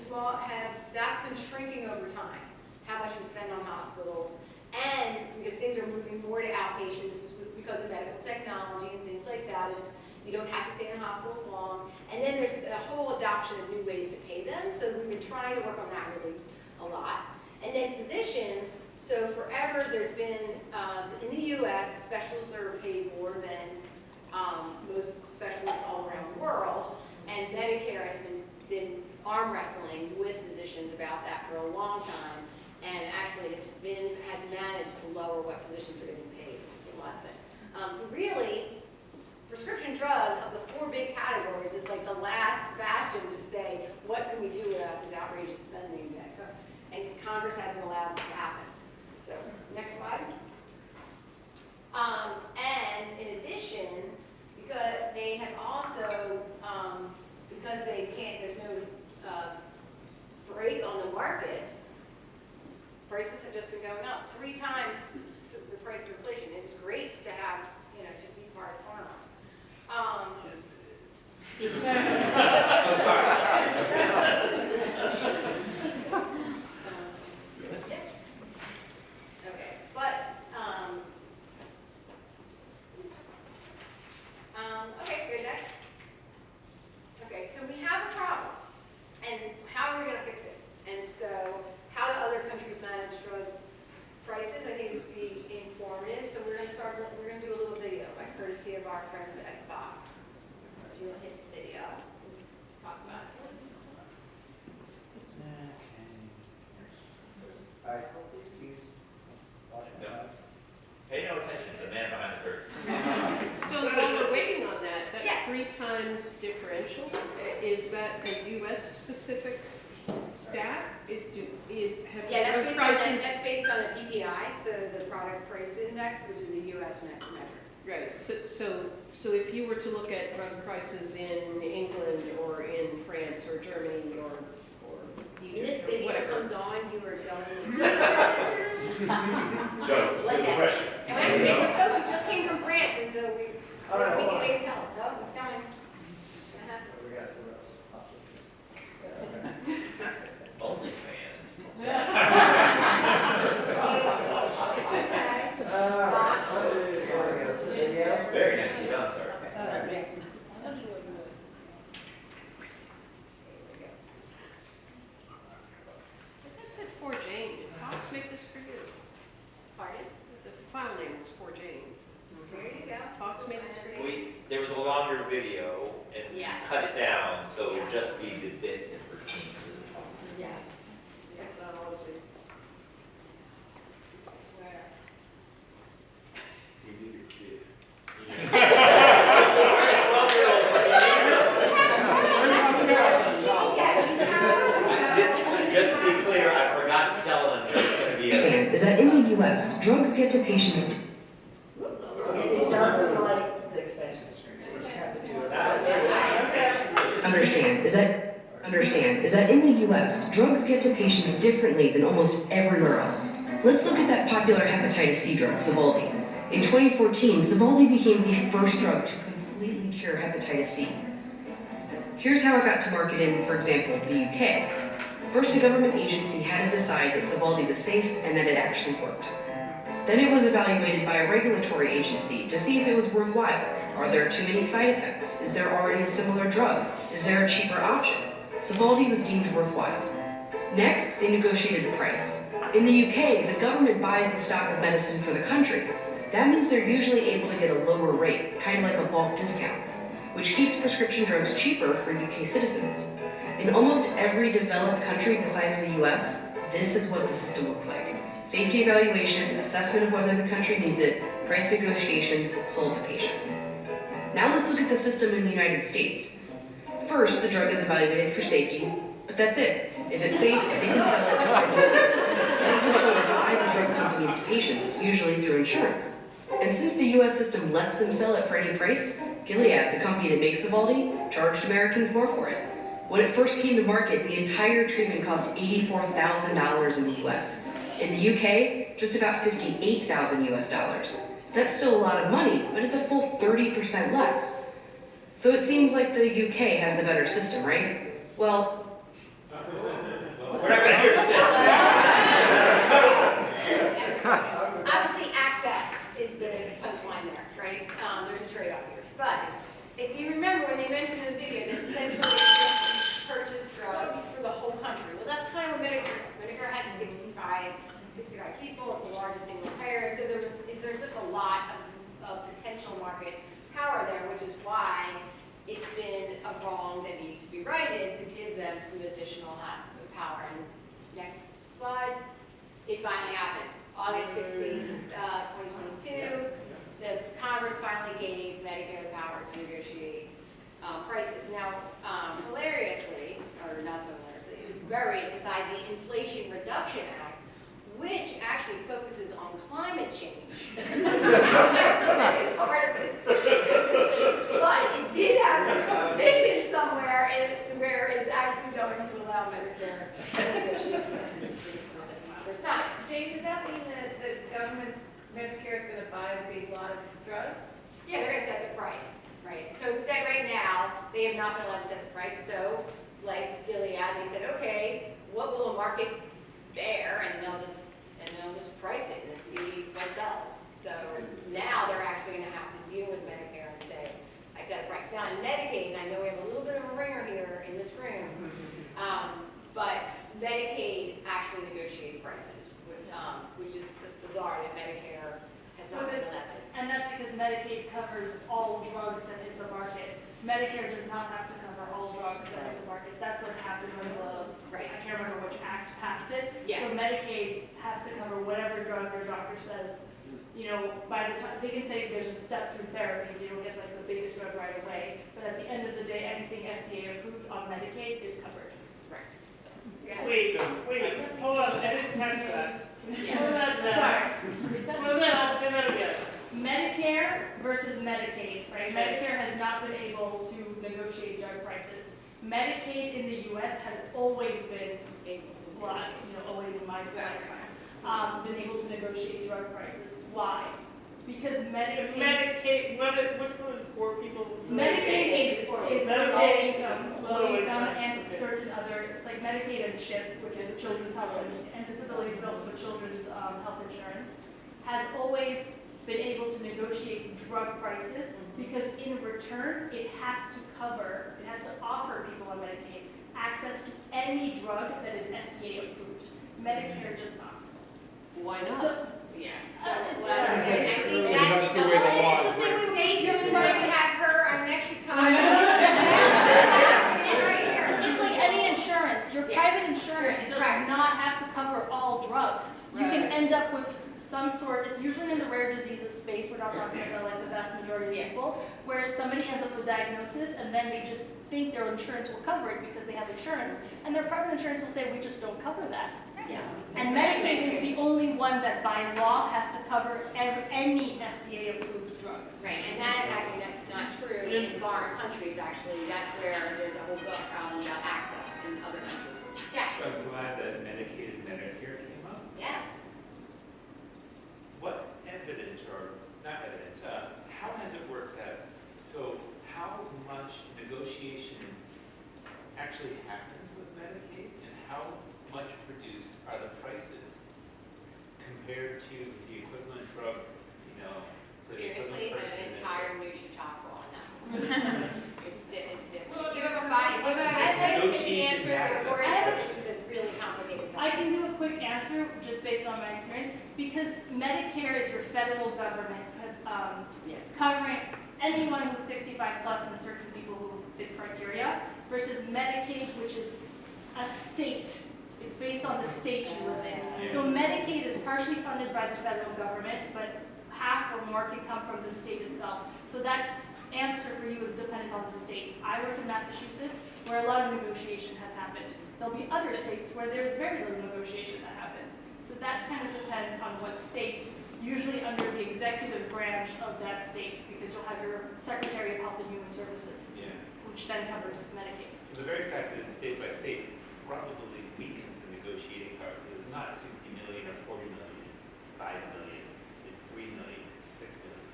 S4: that's been shrinking over time, how much we spend on hospitals. And because things are moving more to outpatient, this is because of medical technology and things like that, you don't have to stay in the hospital as long. And then there's a whole adoption of new ways to pay them. So we've been trying to work on that really a lot. And then physicians, so forever there's been, in the US, specialists are paid more than most specialists all around the world. And Medicare has been arm wrestling with physicians about that for a long time. And actually has managed to lower what physicians are getting paid since a lot of it. So really, prescription drugs of the 4 big categories is like the last bastion to say, what can we do about this outrageous spending that and Congress hasn't allowed it to happen. So next slide. And in addition, because they have also, because there's no break on the market, prices have just been going up 3 times the price of inflation. It is great to have, to be part of pharma.
S1: Oh, sorry.
S4: Okay, but we're gonna do a little video by courtesy of our friends at Fox. If you'll hit the video, let's talk about it.
S8: All right, excuse, watch my
S1: No.
S8: mouth.
S1: Pay no attention to the man behind the curtain.
S2: So while we're waiting on that,
S4: Yeah.
S2: that 3 times differential, is that a US specific stat? Have
S4: Yeah,
S2: drug prices?
S4: that's based on the PPI, so the product price index, which is a US metric.
S2: Right, so if you were to look at drug prices in England or in France or Germany or
S4: When this
S2: Egypt or
S4: video
S2: whatever.
S4: comes on, you are going to.
S1: So,
S4: Like
S1: good
S4: that.
S1: question.
S4: And we actually have some folks who just came from France, and so we
S8: All right, hold on.
S4: they can tell us, no, it's coming. Uh-huh.
S8: We got some else.
S1: Only fans.
S8: Video?
S1: Very nicely done, sir.
S4: Yes.
S2: But that said 4 Jane, did Fox make this for you?
S4: Pardon?
S2: The file name was 4 Jane.
S4: There you go.
S2: Fox made this for you?
S1: There was a longer video and we
S4: Yes.
S1: cut it down, so it would just be the bit that pertains to the topic.
S4: Yes. Yes.
S2: Technology.
S4: This is where.
S6: We need a kid.
S1: Just to be clear, I forgot to tell them there's going to be a.
S10: Understand is that in the U.S., drugs get to patients.
S8: It doesn't like the extension screen, so we just have to do it.
S10: Understand is that in the U.S., drugs get to patients differently than almost everywhere else. Let's look at that popular hepatitis C drug, Sovaldi. In 2014, Sovaldi became the first drug to completely cure hepatitis C. Here's how it got to market in, for example, the UK. First, a government agency had to decide that Sovaldi was safe and that it actually worked. Then it was evaluated by a regulatory agency to see if it was worthwhile. Are there too many side effects? Is there already a similar drug? Is there a cheaper option? Sovaldi was deemed worthwhile. Next, they negotiated the price. In the UK, the government buys the stock of medicine for the country. That means they're usually able to get a lower rate, kind of like a bulk discount, which keeps prescription drugs cheaper for UK citizens. In almost every developed country besides the US, this is what the system looks like. Safety evaluation, assessment of whether the country needs it, price negotiations, sold to patients. Now let's look at the system in the United States. First, the drug is evaluated for safety, but that's it. If it's safe, they can sell it and use it. Drugs are sold by the drug companies to patients, usually through insurance. And since the US system lets them sell it for any price, Gilead, the company that makes Sovaldi, charged Americans more for it. When it first came to market, the entire treatment cost $84,000 in the US. In the UK, just about $58,000 US. That's still a lot of money, but it's a full 30% less. So it seems like the UK has the better system, right? Well,
S1: We're not going to hear you say
S4: Obviously, access is the punchline there, right? There's a trade-off here. But if you remember when they mentioned in the video that centrally purchase drugs for the whole country, well, that's kind of what Medicare is. Medicare has 65 people, it's the largest single payer, and so there's just a lot of potential market power there, which is why it's been a wrong that needs to be righted to give them some additional power. And next slide, it finally happened. August 16, 2022, the Congress finally gave Medicare the power to negotiate prices. Now, hilariously, or not so hilariously, it was buried inside the Inflation Reduction Act, which actually focuses on climate change. So that's the part of this. But it did have this provision somewhere where it's actually going to allow Medicare to negotiate prices for the first time.
S11: Jane, does that mean that the government's Medicare is going to buy a big lot of drugs?
S4: Yeah, they're gonna set the price, right? So instead, right now, they have not been allowed to set the price, so like Gilead, they said, okay, what will the market bear? And they'll just price it and see what sells. So now they're actually gonna have to deal with Medicare and say, I set a price. Now in Medicaid, and I know we have a little bit of a ringer here in this room, but Medicaid actually negotiates prices, which is just bizarre that Medicare has not been allowed to.
S11: I
S12: Medicaid covers all drugs that hit the market. Medicare does not have to cover all drugs that hit the market. That's what happened when I can't remember which act passed it.
S4: Yeah.
S12: So Medicaid has to cover whatever drug your doctor says. You know, by the time, they can say there's a step through therapy, so you don't get like the biggest drug right away. But at the end of the day, anything FDA approved on Medicaid is covered.
S4: Right. So,
S12: Wait, hold on, I didn't catch that. Slow that down.
S4: Sorry.
S12: Say that again. Medicare versus Medicaid, right? Medicare has not been able to negotiate drug prices. Medicaid in the U.S. has always been, well, you know, always in my lifetime, been able to negotiate drug prices. Why? Because Medicaid, what's those poor people? Medicaid is low income and certain other, it's like Medicaid and CHIP, which is the Children's Health and Disabilities, but also the Children's Health Insurance, has always been able to negotiate drug prices because in return, it has to offer people on Medicaid access to any drug that is FDA approved. Medicare does not.
S4: Why not?
S12: So,
S4: yeah.
S12: it's,
S4: I think that's the way it's the same. Stay tuned. We're gonna have her our next time.
S12: It's like any insurance. Your private insurance
S4: It's
S12: does
S4: private.
S12: not have to cover all drugs. You
S4: Right.
S12: can end up with some sort, it's usually in the rare diseases space, we're not talking about like the vast majority of people, where somebody ends up with a diagnosis and then they just think their insurance will cover it because they have insurance, and their private insurance will say, we just don't cover that.
S4: Yeah.
S12: And Medicaid is the only one that by law has to cover any FDA approved drug.
S4: Right, and that is actually not true in foreign countries, actually. That's where there's a whole book about access in other countries. Yeah.
S6: So I'm glad that Medicaid and Medicare came up.
S4: Yes.
S6: What evidence, or not evidence, how has it worked out? So how much negotiation actually happens with Medicaid, and how much produced are the prices compared to the equivalent drug, you know, for the
S4: Seriously,
S6: equivalent person
S4: an
S6: in
S4: entire new Chautauqua on that one. It's different. You have a
S6: Negotiation
S4: answer
S6: happens.
S4: for it, but this is a really complicated
S12: I
S4: subject.
S12: can do a quick answer just based on my experience, because Medicare is your federal government covering anyone who's 65 plus and certain people who fit criteria, versus Medicaid, which is a state. It's based on the state you live in. So Medicaid is partially funded by the federal government, but half or more can come from the state itself. So that answer for you is dependent on the state. I work in Massachusetts, where a lot of negotiation has happened. There'll be other states where there's very little negotiation that happens. So that kind of depends on what state, usually under the executive branch of that state, because you'll have your Secretary of Health and Human Services, which then covers Medicaid.
S6: So the very fact that it's state by state probably weakens the negotiating power. It's not 60 million or 40 million, it's 5 million, it's 3 million, it's 6 million.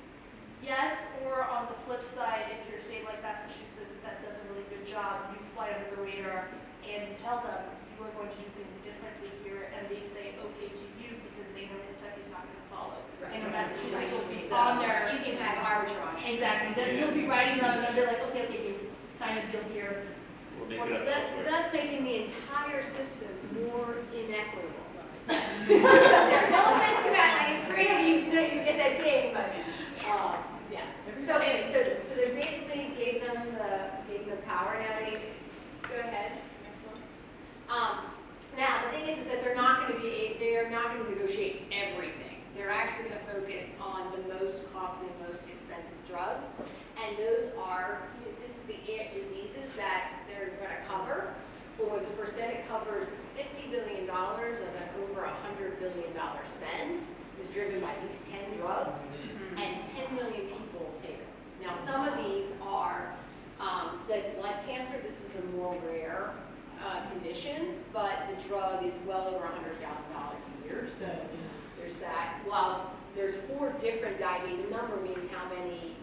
S12: Yes, or on the flip side, if you're a state like Massachusetts that does a really good job, you fly under the radar and you tell them we're going to do things differently here, and they say okay to you because they know Kentucky's not going to follow.
S4: Right.
S12: And Massachusetts will be
S4: So
S12: on there.
S4: you can have arbitrage.
S12: Exactly. Then you'll be writing them and they'll be like, okay, you sign a deal here.
S6: We'll make it up
S4: Thus,
S6: elsewhere.
S4: thus making the entire system more inequitable. No offense to that, like, it's great if you get that game, but, yeah. So anyway, so they basically gave them the power, now go ahead, next one. Now, the thing is that they're not gonna negotiate everything. They're actually gonna focus on the most costly, most expensive drugs, and those are, this is the diseases that they're gonna cover. For the first end, it covers $50 billion of an over $100 billion spend. Is driven by these 10 drugs, and 10 million people take them. Now, some of these are, like blood cancer. This is a more rare condition, but the drug is well over $100,000 a year. So there's that. Well, there's 4 different diabetes. The number means how many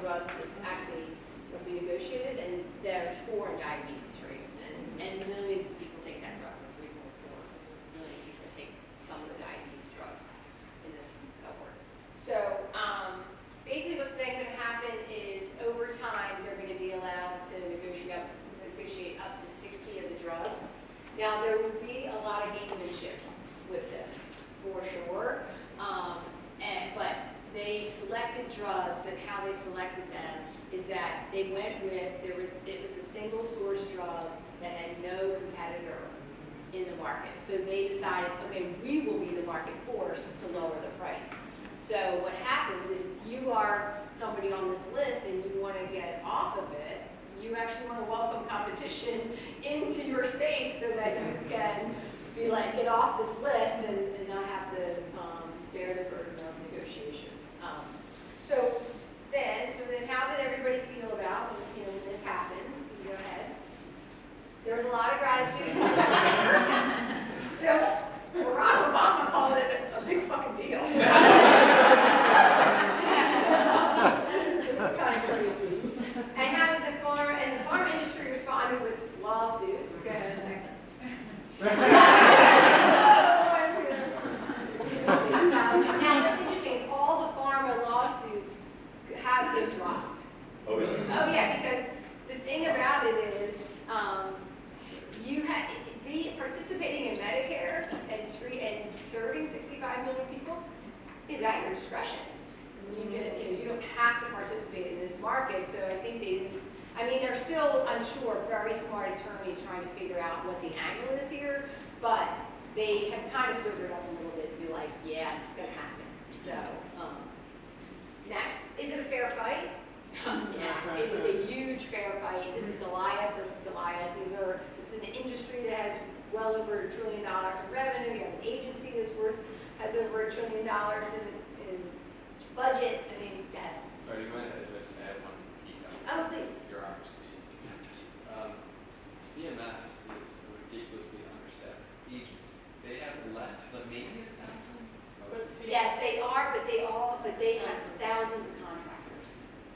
S4: drugs it's actually will be negotiated, and there's 4 in diabetes rates, and millions of people take that drug. 3.4 million people take some of the diabetes drugs in this cohort. So basically what's then going to happen is over time they're going to be allowed to negotiate up to 60 of the drugs. Now there will be a lot of gamesmanship with this, for sure, but they select selected drugs and how they selected them is that they went with, it was a single source drug that had no competitor in the market. So they decided, okay, we will be the market force to lower the price. So what happens if you are somebody on this list and you want to get off of it, you actually want to welcome competition into your space so that you can be like, get off this list and not have to bear the burden of negotiations. So then how did everybody feel about when this happened? You go ahead. There was a lot of gratitude. So Barack Obama called it a big fucking deal. This is kind of crazy. And how did the farm industry responded with lawsuits? Go ahead, next. Now what's interesting is all the pharma lawsuits have been dropped.
S1: Oh, really?
S4: Oh yeah, because the thing about it is, you have participating in Medicare and serving 65 million people is at your discretion. You don't have to participate in this market. So I think they're still, I'm sure, very smart attorneys trying to figure out what the angle is here, but they have kind of sobered up a little bit and be like, yeah, it's going to happen. So next, is it a fair fight? Yeah, it was a huge fair fight. This is Goliath versus Goliath. This is an industry that has well over $1 trillion in revenue. You have an agency that's has over $1 trillion in budget. I mean,
S5: Sorry, do you mind if I just add one detail?
S4: Oh, please.
S5: Bureaucracy. CMS is a ridiculously understaffed agency. They have less than maybe 1,000.
S4: Yes, they are, but they have thousands of contractors.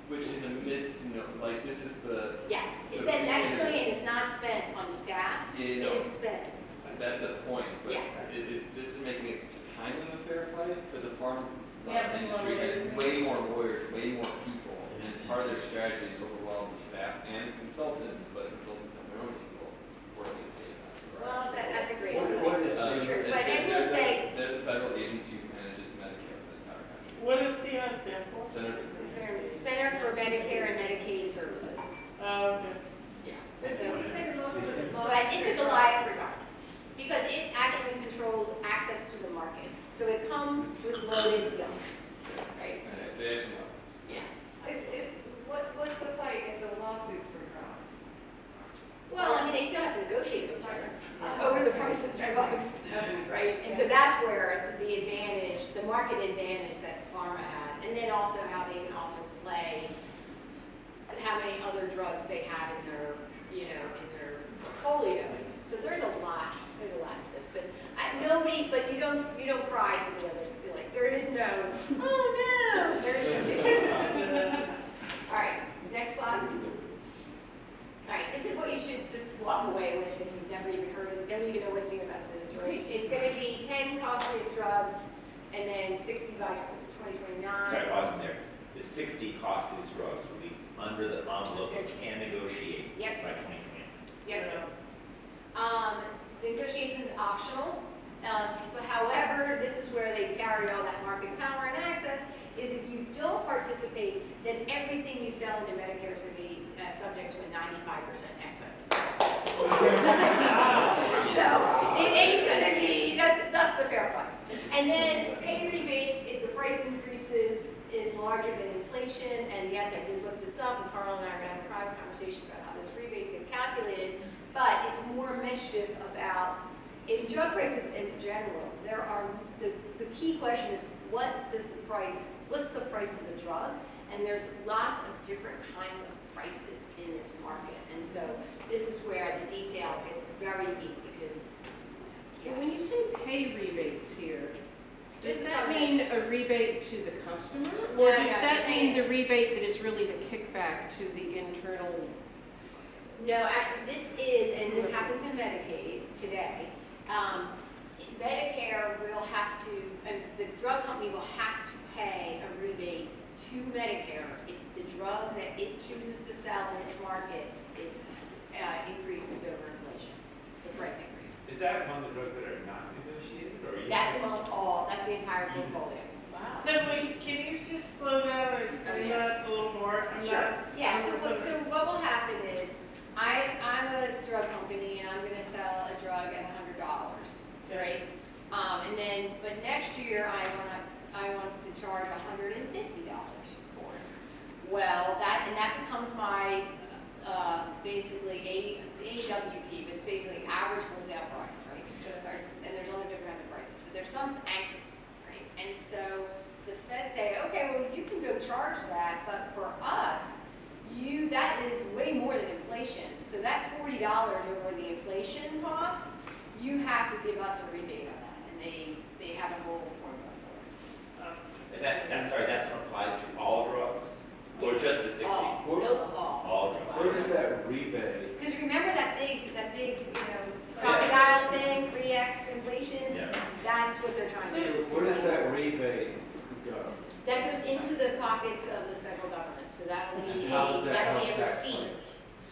S5: Which is a misnomer. Like this is the.
S4: Yes,
S5: so
S4: that trillion is not spent on staff. It is spent.
S5: That's the point. But
S4: Yeah.
S5: this is making it kind of a fair fight for the farm industry.
S12: lawyers.
S5: Has way more lawyers, way more people, and part of their strategy is overwhelm the staff and consultants, but consultants have their own people working at CMS.
S4: Well, that's a great
S3: What
S4: insight.
S3: is
S4: True. But I will say,
S5: they're the federal agency who manages Medicare for the entire country.
S12: What does CMS stand for?
S4: Center for Medicare and Medicaid Services.
S12: Okay.
S4: Yeah.
S11: But
S4: So,
S11: you said most of the
S4: but it's a Goliath regardless, because it actually controls access to the market. So it comes with loaded guns, right?
S5: And they have some weapons.
S4: Yeah.
S11: What's the fight if the lawsuits were dropped?
S4: Well, I mean, they still have to negotiate with each other over the price of drugs, right? And so that's where the advantage, the market advantage that the pharma has, and then also how they can also play how many other drugs they have in their, in their portfolios. So there's a lot to this. But but you don't cry for the others. You're like, there is no, oh no, there is no. All right, next slide. All right, this is what you should just walk away with if you've never even heard of it. Then you know what CMS is, right? It's going to be 10 costliest drugs and then 60 by 2029.
S1: Sorry, pause in there. The 60 costliest drugs will be under the envelope of can negotiate
S4: Yep.
S1: by 2020.
S4: Yep. The negotiation is optional, but however, this is where they carry all that market power and access, is if you don't participate, then everything you sell into Medicare is going to be subject to a 95% excess. So it ain't going to be, that's the fair fight. And then pay rebates if the price increases is larger than inflation, and yes, I did look this up, and Carl and I are going to have a private conversation about how those rebates get calculated, but it's more mischief about, in drug prices in general, there are, the key question is what's the price of the drug? And there's lots of different kinds of prices in this market. And so this is where the detail gets very deep because,
S2: And when you say pay rebates here,
S4: This
S2: does
S4: is
S2: that
S4: from
S2: mean a rebate to the customer?
S4: No,
S2: Or
S4: no,
S2: does that
S4: it
S2: mean
S4: may-
S2: the rebate that is really the kickback to the internal?
S4: no, actually this is, and this happens in Medicaid today, Medicare will have to, the drug company will have to pay a rebate to Medicare if the drug that it chooses to sell in its market is increases over inflation, the price increase.
S6: Is that among the drugs that are not negotiated, or?
S4: That's among all, that's the entire portfolio.
S12: So wait, can you just slow down before. I'm
S4: Sure,
S12: not-
S4: yeah, so what will happen is, I'm a drug company and I'm gonna sell a drug at $100, right? But next year I want to charge $150 for it. Well, that becomes my, basically AWP, but it's basically average wholesale price, right? And there's other different kinds of prices, but there's some anchor, right? And so the feds say, okay, well, you can go charge that, but for us, that is way more than inflation. So that $40 over the inflation costs, you have to give us a rebate on that, and they have a whole formula for it.
S1: And sorry, that's gonna apply to all drugs? Or
S4: Yes,
S1: just the 60?
S4: all. No, all.
S1: All drugs.
S5: Where does that rebate?
S4: Because remember that big, crocodile thing, 3x inflation?
S1: Yeah.
S4: That's what they're trying to do.
S5: Where does that rebate go?
S4: That goes into the pockets of the federal government, so that'll be
S5: How does that
S4: that'll be
S5: help
S4: a receipt.
S5: taxpayers?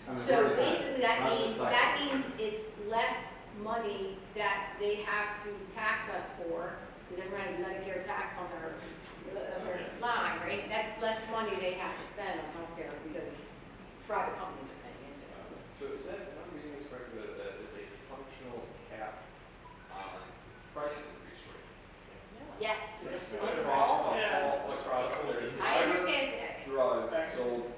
S5: I mean,
S4: So
S5: where does
S4: basically,
S5: how does it
S4: that
S5: cycle?
S4: means it's less money that they have to tax us for, because everyone has Medicare tax on their line, right? That's less money they have to spend on healthcare because private companies are paying into it.
S5: So is that, am I reading this correctly, that is a functional cap on price increase rates?
S4: Yes,
S5: So
S4: it's
S5: it's
S4: all.
S5: across
S4: I understand that.
S5: drugs sold.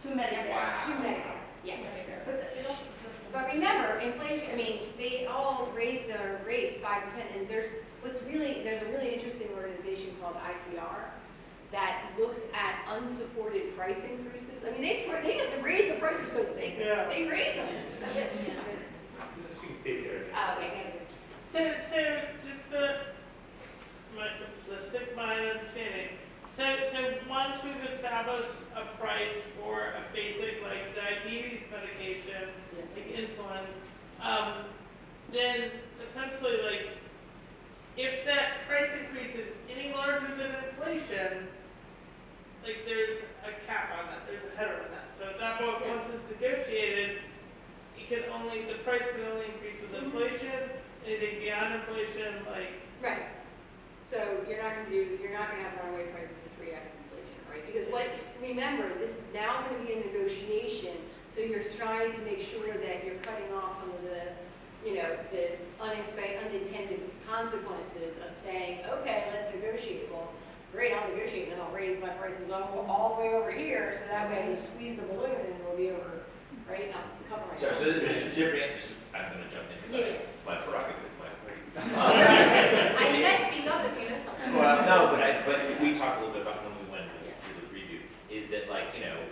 S12: To Medicare.
S5: Wow.
S4: To Medicare, yes.
S12: But it also just.
S4: But remember, inflation, I mean, they all raised their rates 5%, and there's a really interesting organization called ICR that looks at unsupported price increases. I mean, they just raise the prices because they raise them. That's it.
S6: You can stay there.
S4: Oh, okay, Kansas.
S12: So just my simplistic mind understanding. So once we've established a price for a basic like diabetes medication, like insulin, then essentially like if that price increase is any larger than inflation, like there's a cap on that, there's a header on that. So at that point, once it's negotiated, the price can only increase with inflation. Anything beyond inflation, like
S4: Right. So you're not gonna have runaway prices of 3x inflation, right? Because remember, this is now gonna be a negotiation, so you're trying to make sure that you're cutting off some of the, the unintended consequences of saying, okay, let's negotiate. Well, great, I'll negotiate, and then I'll raise my prices all the way over here, so that way I can squeeze the balloon and it'll be over, right? I'll cover myself.
S1: So I'm gonna jump in because it's my prerogative, it's my party.
S4: I said speak up if you know something.
S1: Well, no, but we talked a little bit about when we went through the review, is that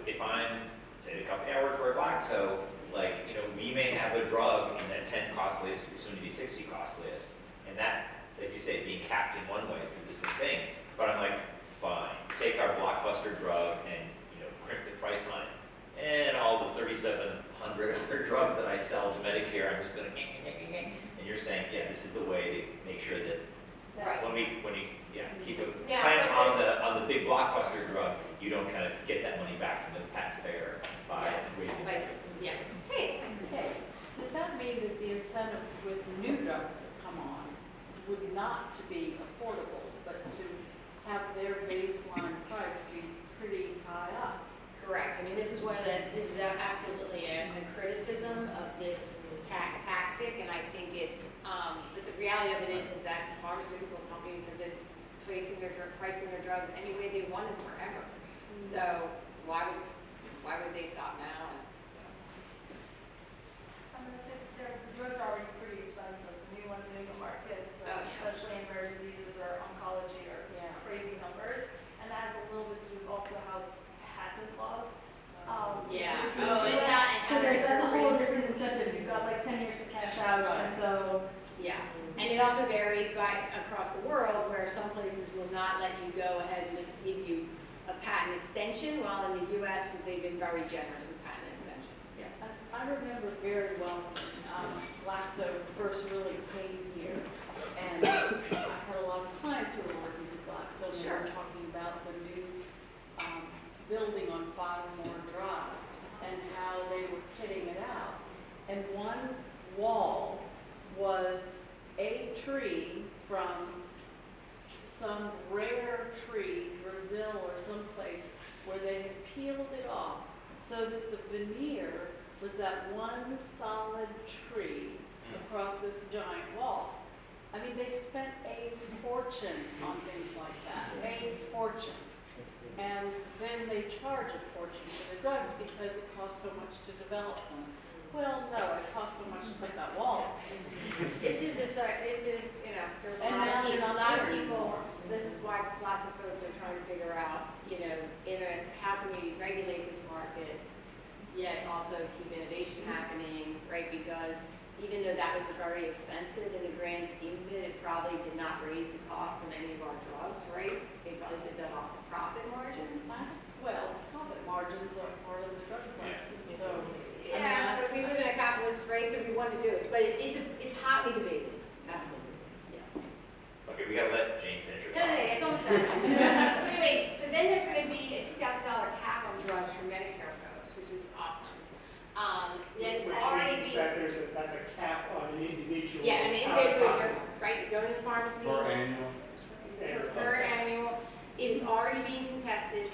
S1: if I'm, say the company I work for at Glaxo, we may have a drug in that 10 cost list, soon to be 60 cost list, and that's, like you say, being capped in one way through this thing. But I'm like, fine, take our blockbuster drug and, crimp the price on it. And all the 3,700 other drugs that I sell to Medicare, I'm just gonna, and you're saying, yeah, this is the way to make sure that
S4: Right.
S1: when you keep a
S4: Yeah,
S1: plan
S4: but-
S1: on the big blockbuster drug, you don't kind of get that money back from the taxpayer by raising.
S4: Like, yeah. Hey,
S13: Okay, does that mean that the incentive with new drugs that come on would not to be affordable, but to have their baseline price be pretty high up?
S4: correct. I mean, this is absolutely a criticism of this tactic, and I think it's, but the reality of it is that the pharmaceutical companies have been pricing their drugs any way they wanted forever. So why would they stop now?
S12: the drugs are already pretty expensive, the new ones in the market,
S4: Oh, yeah.
S12: especially in rare diseases or oncology or crazy numbers. And that has a little bit to do with also how patent laws.
S4: Yeah.
S12: exist in
S4: Oh,
S12: the
S4: and
S12: US.
S4: that-
S12: So that's a whole different incentive, you've got like 10 years to cash out, and so.
S4: Yeah, and it also varies across the world, where some places will not let you go ahead and just give you a patent extension, while in the U.S. they've been very generous with patent extensions. Yeah.
S13: I remember very well when Glaxo first really came here, and I had a lot of clients who were working with Glaxo, and they were talking about the new building on Firemore Drive and how they were kitting it out. And one wall was a tree from some rare tree, Brazil or someplace, where they had so that the veneer was that one solid tree across this giant wall. I mean, they spent a fortune on things like that, a fortune. And then they charge a fortune for the drugs because it costs so much to develop them. Well, no, it costs so much to put that wall.
S4: This is, you know, there's
S13: And now they're not
S4: a lot of
S13: there
S4: people,
S13: anymore.
S4: this is why lots of folks are trying to figure out, you know, how can we regulate this market, yet also keep innovation happening, right? Because even though that was very expensive in the grand scheme of it, it probably did not raise the cost of any of our drugs, right? They probably did that off of profit margins.
S13: Well, profit margins are part of the drug prices, so.
S4: Yeah, but we live in a capitalist, right, so we want to do it, but it's hotly debated, absolutely.
S1: Okay, we gotta let Jane finish her
S4: No,
S1: thought.
S4: it's almost done. So anyway, so then there's going to be a $2,000 cap on drugs for Medicare folks, which is awesome. Then it's already
S14: Which means
S4: being,
S14: that that's a cap on an individual.
S4: yeah, an individual, right, you go to the pharmacy.
S14: annual.
S4: Per annual. It is already being contested,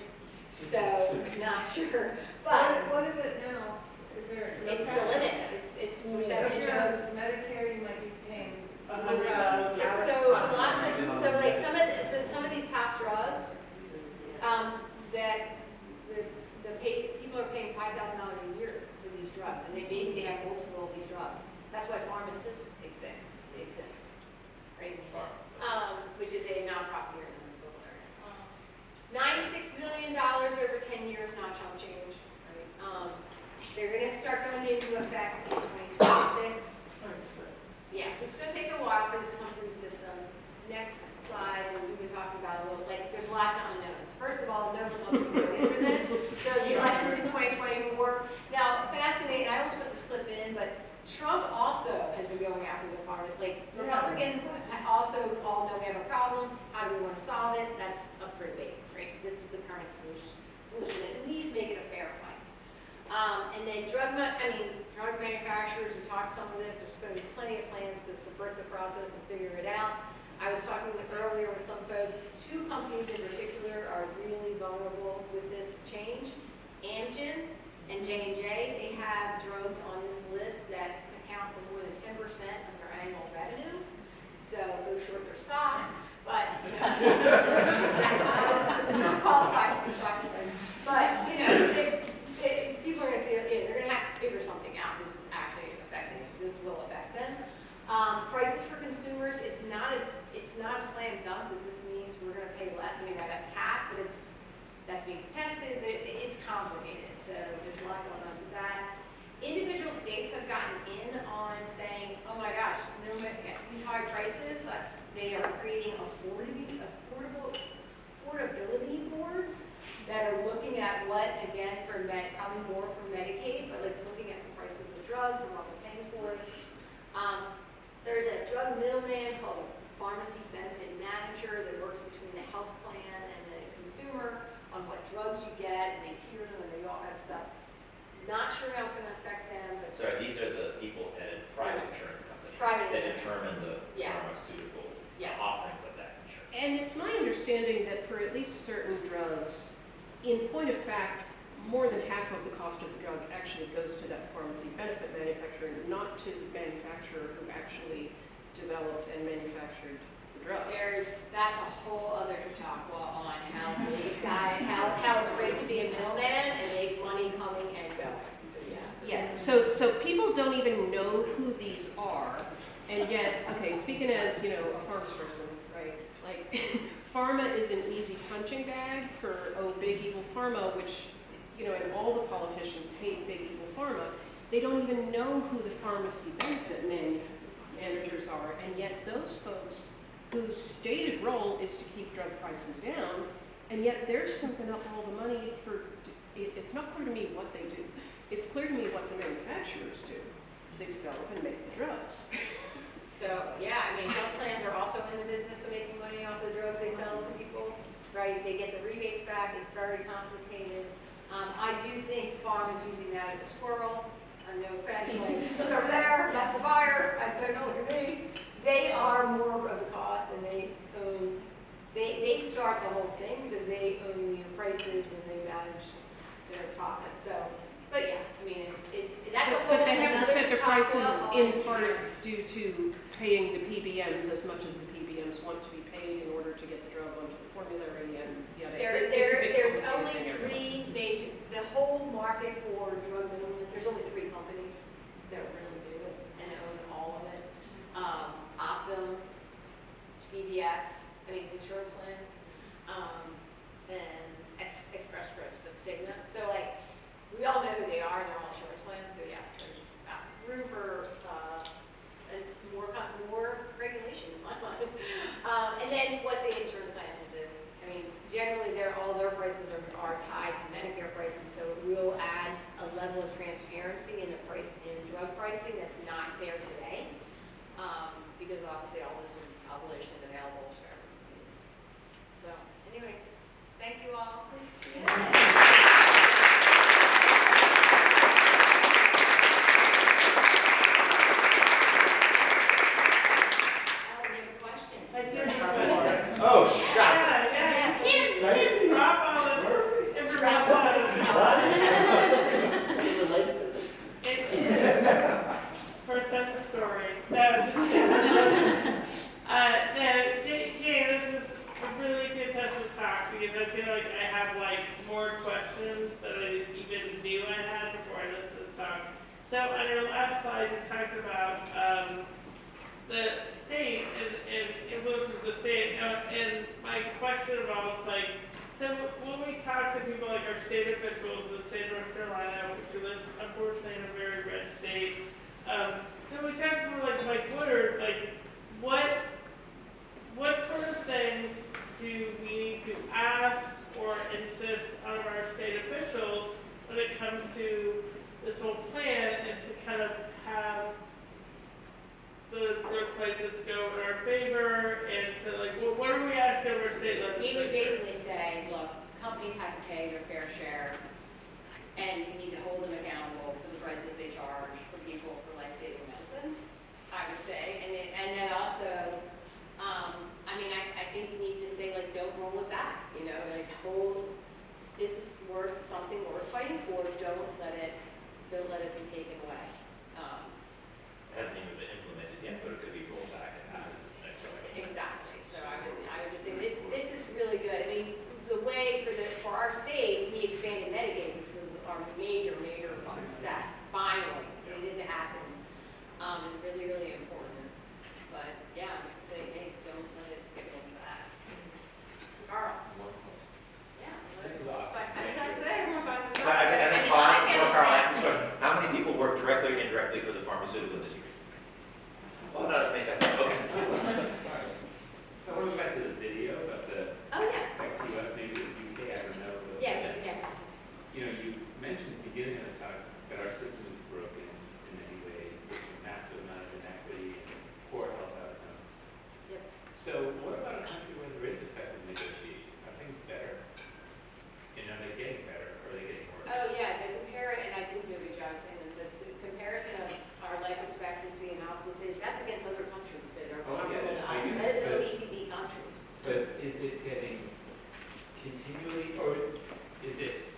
S4: so I'm not sure, but
S11: What is it now? Is there?
S4: it's still in it. It's percentage of.
S11: Medicare, you might be paying.
S4: So lots of, so like some of these top drugs, that people are paying $5,000 a year for these drugs, and they have multiple of these drugs. That's why pharmacists exists, right? Which is a nonprofit here in $96 million over 10 years, not chump change, right? They're gonna start going into effect in 2026. Yeah, so it's gonna take a while for this to come through the system. Next slide, and we've been talking about a little, like, there's lots of unknowns. First of all, no one will be voting for this. So the election's in 2024. Now, fascinating, I almost put this clip in, but Trump also has been going after the farmers. Like, Republicans also all know we have a problem. How do we want to solve it? That's up for debate, right? This is the current solution. At least make it a fair fight. And then drug manufacturers, we talked some of this, there's going to be plenty of plans to subvert the process and figure it out. I was talking earlier with some folks, two companies in particular are really vulnerable with this change. Amgen and J&J, they have drugs on this list that account for more than 10% of their annual revenue. So go short their stock, but you know, not qualified to be stock this. But you know, people are going to feel, they're going to have to figure something out. This is actually affecting, this will affect them. Prices for consumers, it's not a slam dunk that this means we're going to pay less. I mean, I got a cap, but that's being contested. It's complicated, so there's a lot going on with that. Individual states have gotten in on saying, oh my gosh, these high prices, they are creating affordability boards that are looking at what, again, probably more for Medicaid, but like looking at the prices of drugs and what we're paying for it. There's a drug middleman called a pharmacy benefit manager that works between the health plan and the consumer on what drugs you get, and they tier them and they do all that stuff. Not sure how it's going to affect them, but
S1: Sorry, these are the people at a private insurance company
S4: Private
S1: that
S4: insurance.
S1: determine the
S4: Yeah.
S1: pharmaceutical
S4: Yes.
S1: offerings of that insurance.
S2: And it's my understanding that for at least certain drugs, in point of fact, more than half of the cost of the drug actually goes to that pharmacy benefit manufacturer, not to the manufacturer who actually developed and manufactured the drug.
S4: That's a whole other Chautauqua on how this guy, how it's great to be a middleman and make money coming and going. So yeah.
S2: Yeah, so people don't even know who these are, and yet, okay, speaking as, a pharma person, right, like, pharma is an easy punching bag for, big evil pharma, which, and all the politicians hate big evil pharma. They don't even know who the pharmacy benefit managers are, and yet those folks whose stated role is to keep drug prices down, and yet they're soaking up all the money for, it's not clear to me what they do. It's clear to me what the manufacturers do. They develop and make the drugs.
S4: So yeah, health plans are also in the business of making money off the drugs they sell to people, right? They get the rebates back. It's very complicated. I do think pharma is using that as a squirrel. No offense, like, look over there, that's the buyer. Don't look at me. They are more of the cost, and they start the whole thing because they own the prices and they manage their profits, so, but yeah, I mean, that's a whole.
S2: But they have to set the prices in part
S4: part.
S2: due to paying the PBMs as much as the PBMs want to be paid in order to get the drug onto the formulary and yada. It's a big
S4: There's
S2: complicated
S4: only
S2: thing, everyone's-
S4: 3 major, the whole market for drug middlemen, there's only 3 companies that really do it and own all of it. Optum, CVS, I mean, it's insurance plans, and Express Scripts, that's Cigna. So like, we all know who they are, and they're all insurance plans, so yes, there's room for more regulation in my mind. And then what the insurance plans will do. I mean, generally, all their prices are tied to Medicare prices, so it will add a level of transparency in the price in drug pricing that's not there today, because obviously all this will be published and available for everyone to use. So anyway, just thank you all.
S1: Oh, shut
S11: Please drop all this
S8: Related to this.
S11: First sentence story. No, just Jane, this is a really fantastic talk because I feel like I have more questions that I even knew I had before I listened to this talk. So on your last slide, you talked about the state and influences of the state, and my question involves so when we talk to people like our state officials in the state of North Carolina, which we live unfortunately in a very red state, so we talk to people like Woodard, what sort of things do we need to ask or insist on our state officials when it comes to this whole plan and to kind of have the drug prices go in our favor and to what are we asking of our state legislature?
S4: We would basically say, look, companies have to pay their fair share, and you need to hold them accountable for the prices they charge for people for life-saving medicines, I would say. And then also, I think you need to say, don't roll it back, this is worth something worth fighting for, don't let it be taken away.
S1: It hasn't even been implemented yet, but it could be rolled back and added as the next election.
S4: Exactly. So I would just say this is really good. I mean, the way for our state, we expanded Medicaid, which was our major success. Finally, it needed to happen. Really, really important. But yeah, I'm just saying, hey, don't let it go back. Carl. Yeah.
S6: This is awesome.
S4: Everyone finds
S1: So I can pause before Carl asks this question. How many people work directly or indirectly for the pharmaceutical industry? Well, not as many as I thought. Okay.
S6: I want to go back to the video about the
S4: Oh, yeah.
S6: ex-US, maybe it's UK, I don't know. but-
S4: Yeah.
S6: You mentioned at the beginning of the talk that our system is broken in many ways. There's a massive amount of inequity and poor health outcomes.
S4: Yep.
S6: So what about a country where there is effective negotiation? Are things better? And are they getting better, or are they getting worse?
S4: Oh, yeah, and I didn't do a good job saying this, but the comparison of our life expectancy in hospices, that's against other countries that are
S6: Oh, I get
S4: comparable
S6: it.
S4: to
S6: I
S4: us.
S6: get
S4: That is
S6: it. But-
S4: OECD countries.
S6: But is it getting continually, or is it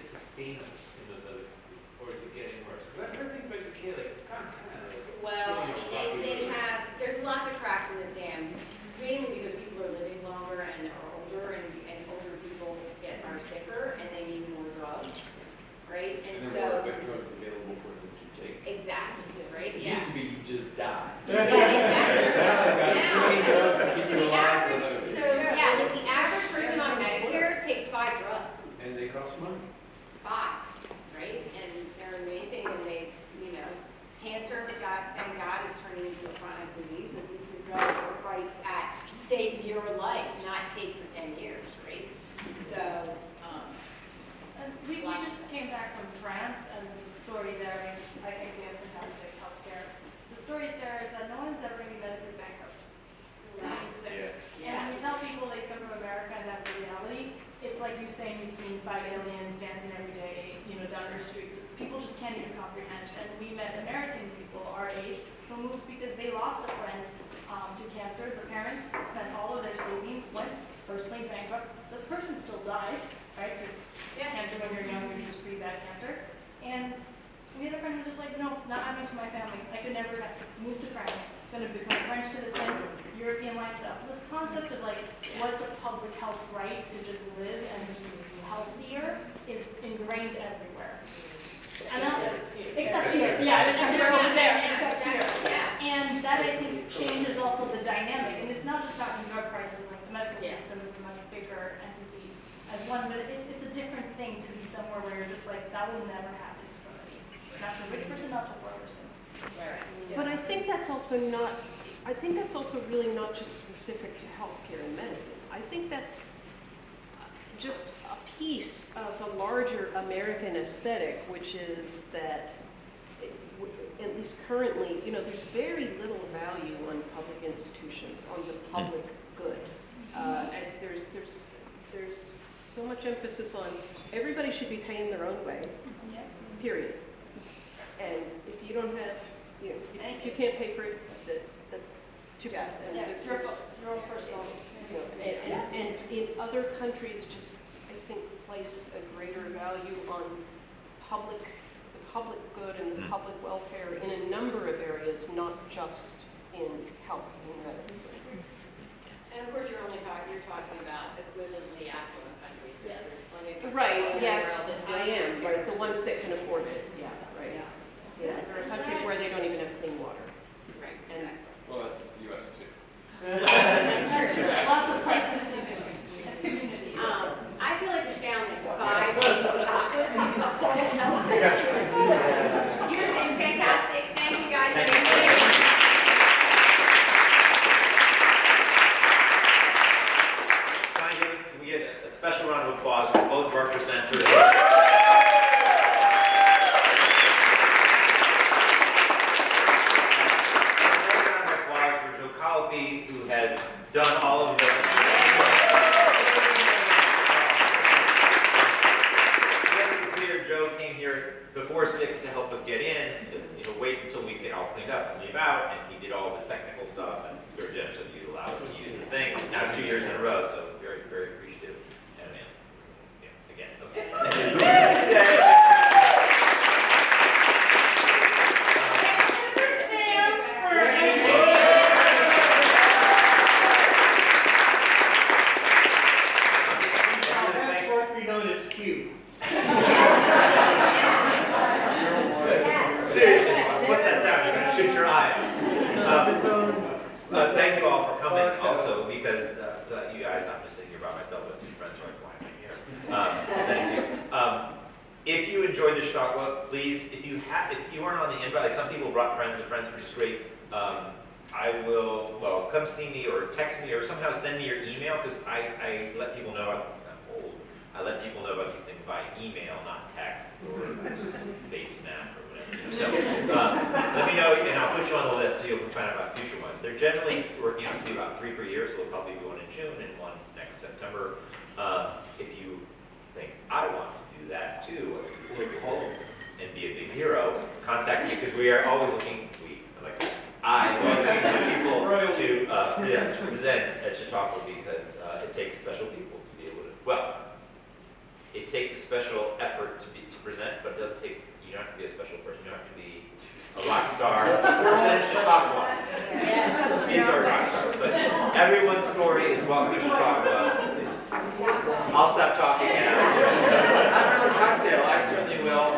S6: sustainable in those other countries, or is it getting worse? Because I've heard things about UK, it's gone kind of
S4: Well,
S6: you know,
S4: there's lots of cracks in this dam, mainly because people are living longer and are older, and older people are sicker, and they need more drugs, right? And so.
S5: drugs available for them to take.
S4: Exactly, right,
S5: It
S4: yeah.
S5: used to be you just die.
S4: Yeah, exactly.
S5: Now,
S4: So the average person on Medicare takes 5 drugs.
S5: And they cost money.
S4: 5, right? And they're amazing, and cancer, thank God, is turning into a chronic disease, but these 2 drugs are priced at save your life, not take for 10 years, right? So,
S12: And we just came back from France, and the story there, I think we have fantastic healthcare. The story there is that no one's ever going to be medically bankrupt. Being sick. And when you tell people they come from America and that's a reality, it's like you saying you've seen 5 aliens dancing every day, down your street. People just can't even comprehend. And we met American people our age who moved because they lost a friend to cancer. The parents spent all of their savings, went personally bankrupt, the person still died, right? Because cancer when you're young is pretty bad cancer. And we had a friend who was just like, no, not happening to my family. I could never have to move to France. It's going to become a French citizen, European lifestyle. So this concept of like, what's a public health right to just live and be healthier is ingrained everywhere. And except here, yeah, I mean, everywhere over there, except here. And that I think changes also the dynamic. And it's not just about drug prices, like the medical system is a much bigger entity as one, but it's a different thing to be somewhere where you're just like, that will never happen to somebody. Not the rich person, not the poor person.
S2: But I think that's also not, I think that's also really not just specific to healthcare and medicine. I think that's just a piece of a larger American aesthetic, which is that, at least currently, you know, there's very little value on public institutions, on the public good. And there's so much emphasis on everybody should be paying their own way, period. And if you don't have, you know, if you can't pay for it, that's too bad. And
S12: It's your own personal.
S2: you know, and in other countries, just I think place a greater value on the public good and the public welfare in a number of areas, not just in health and medicine.
S13: And of course, you're talking about equivalently affluent countries.
S12: Yes.
S13: There's plenty of countries
S2: Right,
S13: all over
S2: yes,
S13: the world that
S2: I
S13: don't
S2: am,
S13: have
S2: right,
S13: care
S2: the ones that can
S13: facilities.
S2: afford it, yeah, right. Yeah, there are countries where they don't even have clean water.
S13: Right,
S2: And
S13: exactly.
S5: Well, that's the US too.
S12: That's true. Lots of parts of the community.
S4: I feel like we found like 5 pieces of chocolate, a whole health section. You've been fantastic. Thank you guys.
S1: Thank you. Can we get a special round of applause for both of our presenters? Who has done all of this. Just to be clear, Joe came here before 6 to help us get in, you know, wait until we get all cleaned up and leave out, and he did all the technical stuff, and very generous of you to allow us to use the thing, now 2 years in a row, so very, very appreciative. And again, okay.
S14: Known as Q.
S1: Seriously, put that down, you're going to shoot your eye out. Thank you all for coming also, because you guys, I'm just sitting here by myself with 2 friends who are climbing here. Thank you. If you enjoyed the Chautauqua, please, if you weren't on the invite, like some people brought friends and friends, which is great, I will, well, come see me or text me or somehow send me your email, because I let people know, I let people know about these things by email, not texts or face snap or whatever. So let me know, and I'll put you on the list so you can find out about future ones. They're generally working out to be about 3 per year, so there'll probably be one in June and one next September. If you think I want to do that too, I can go home and be a big hero, contact me, because we are always looking. I was looking for people to present at Chautauqua, because it takes special people to be able to. Well, it takes a special effort to present, but it doesn't take, you don't have to be a special person, you don't have to be a rock star. Present Chautauqua. These are rock stars, but everyone's story is welcome to Chautauqua. I'll stop talking now. I'm another cocktail, I certainly will.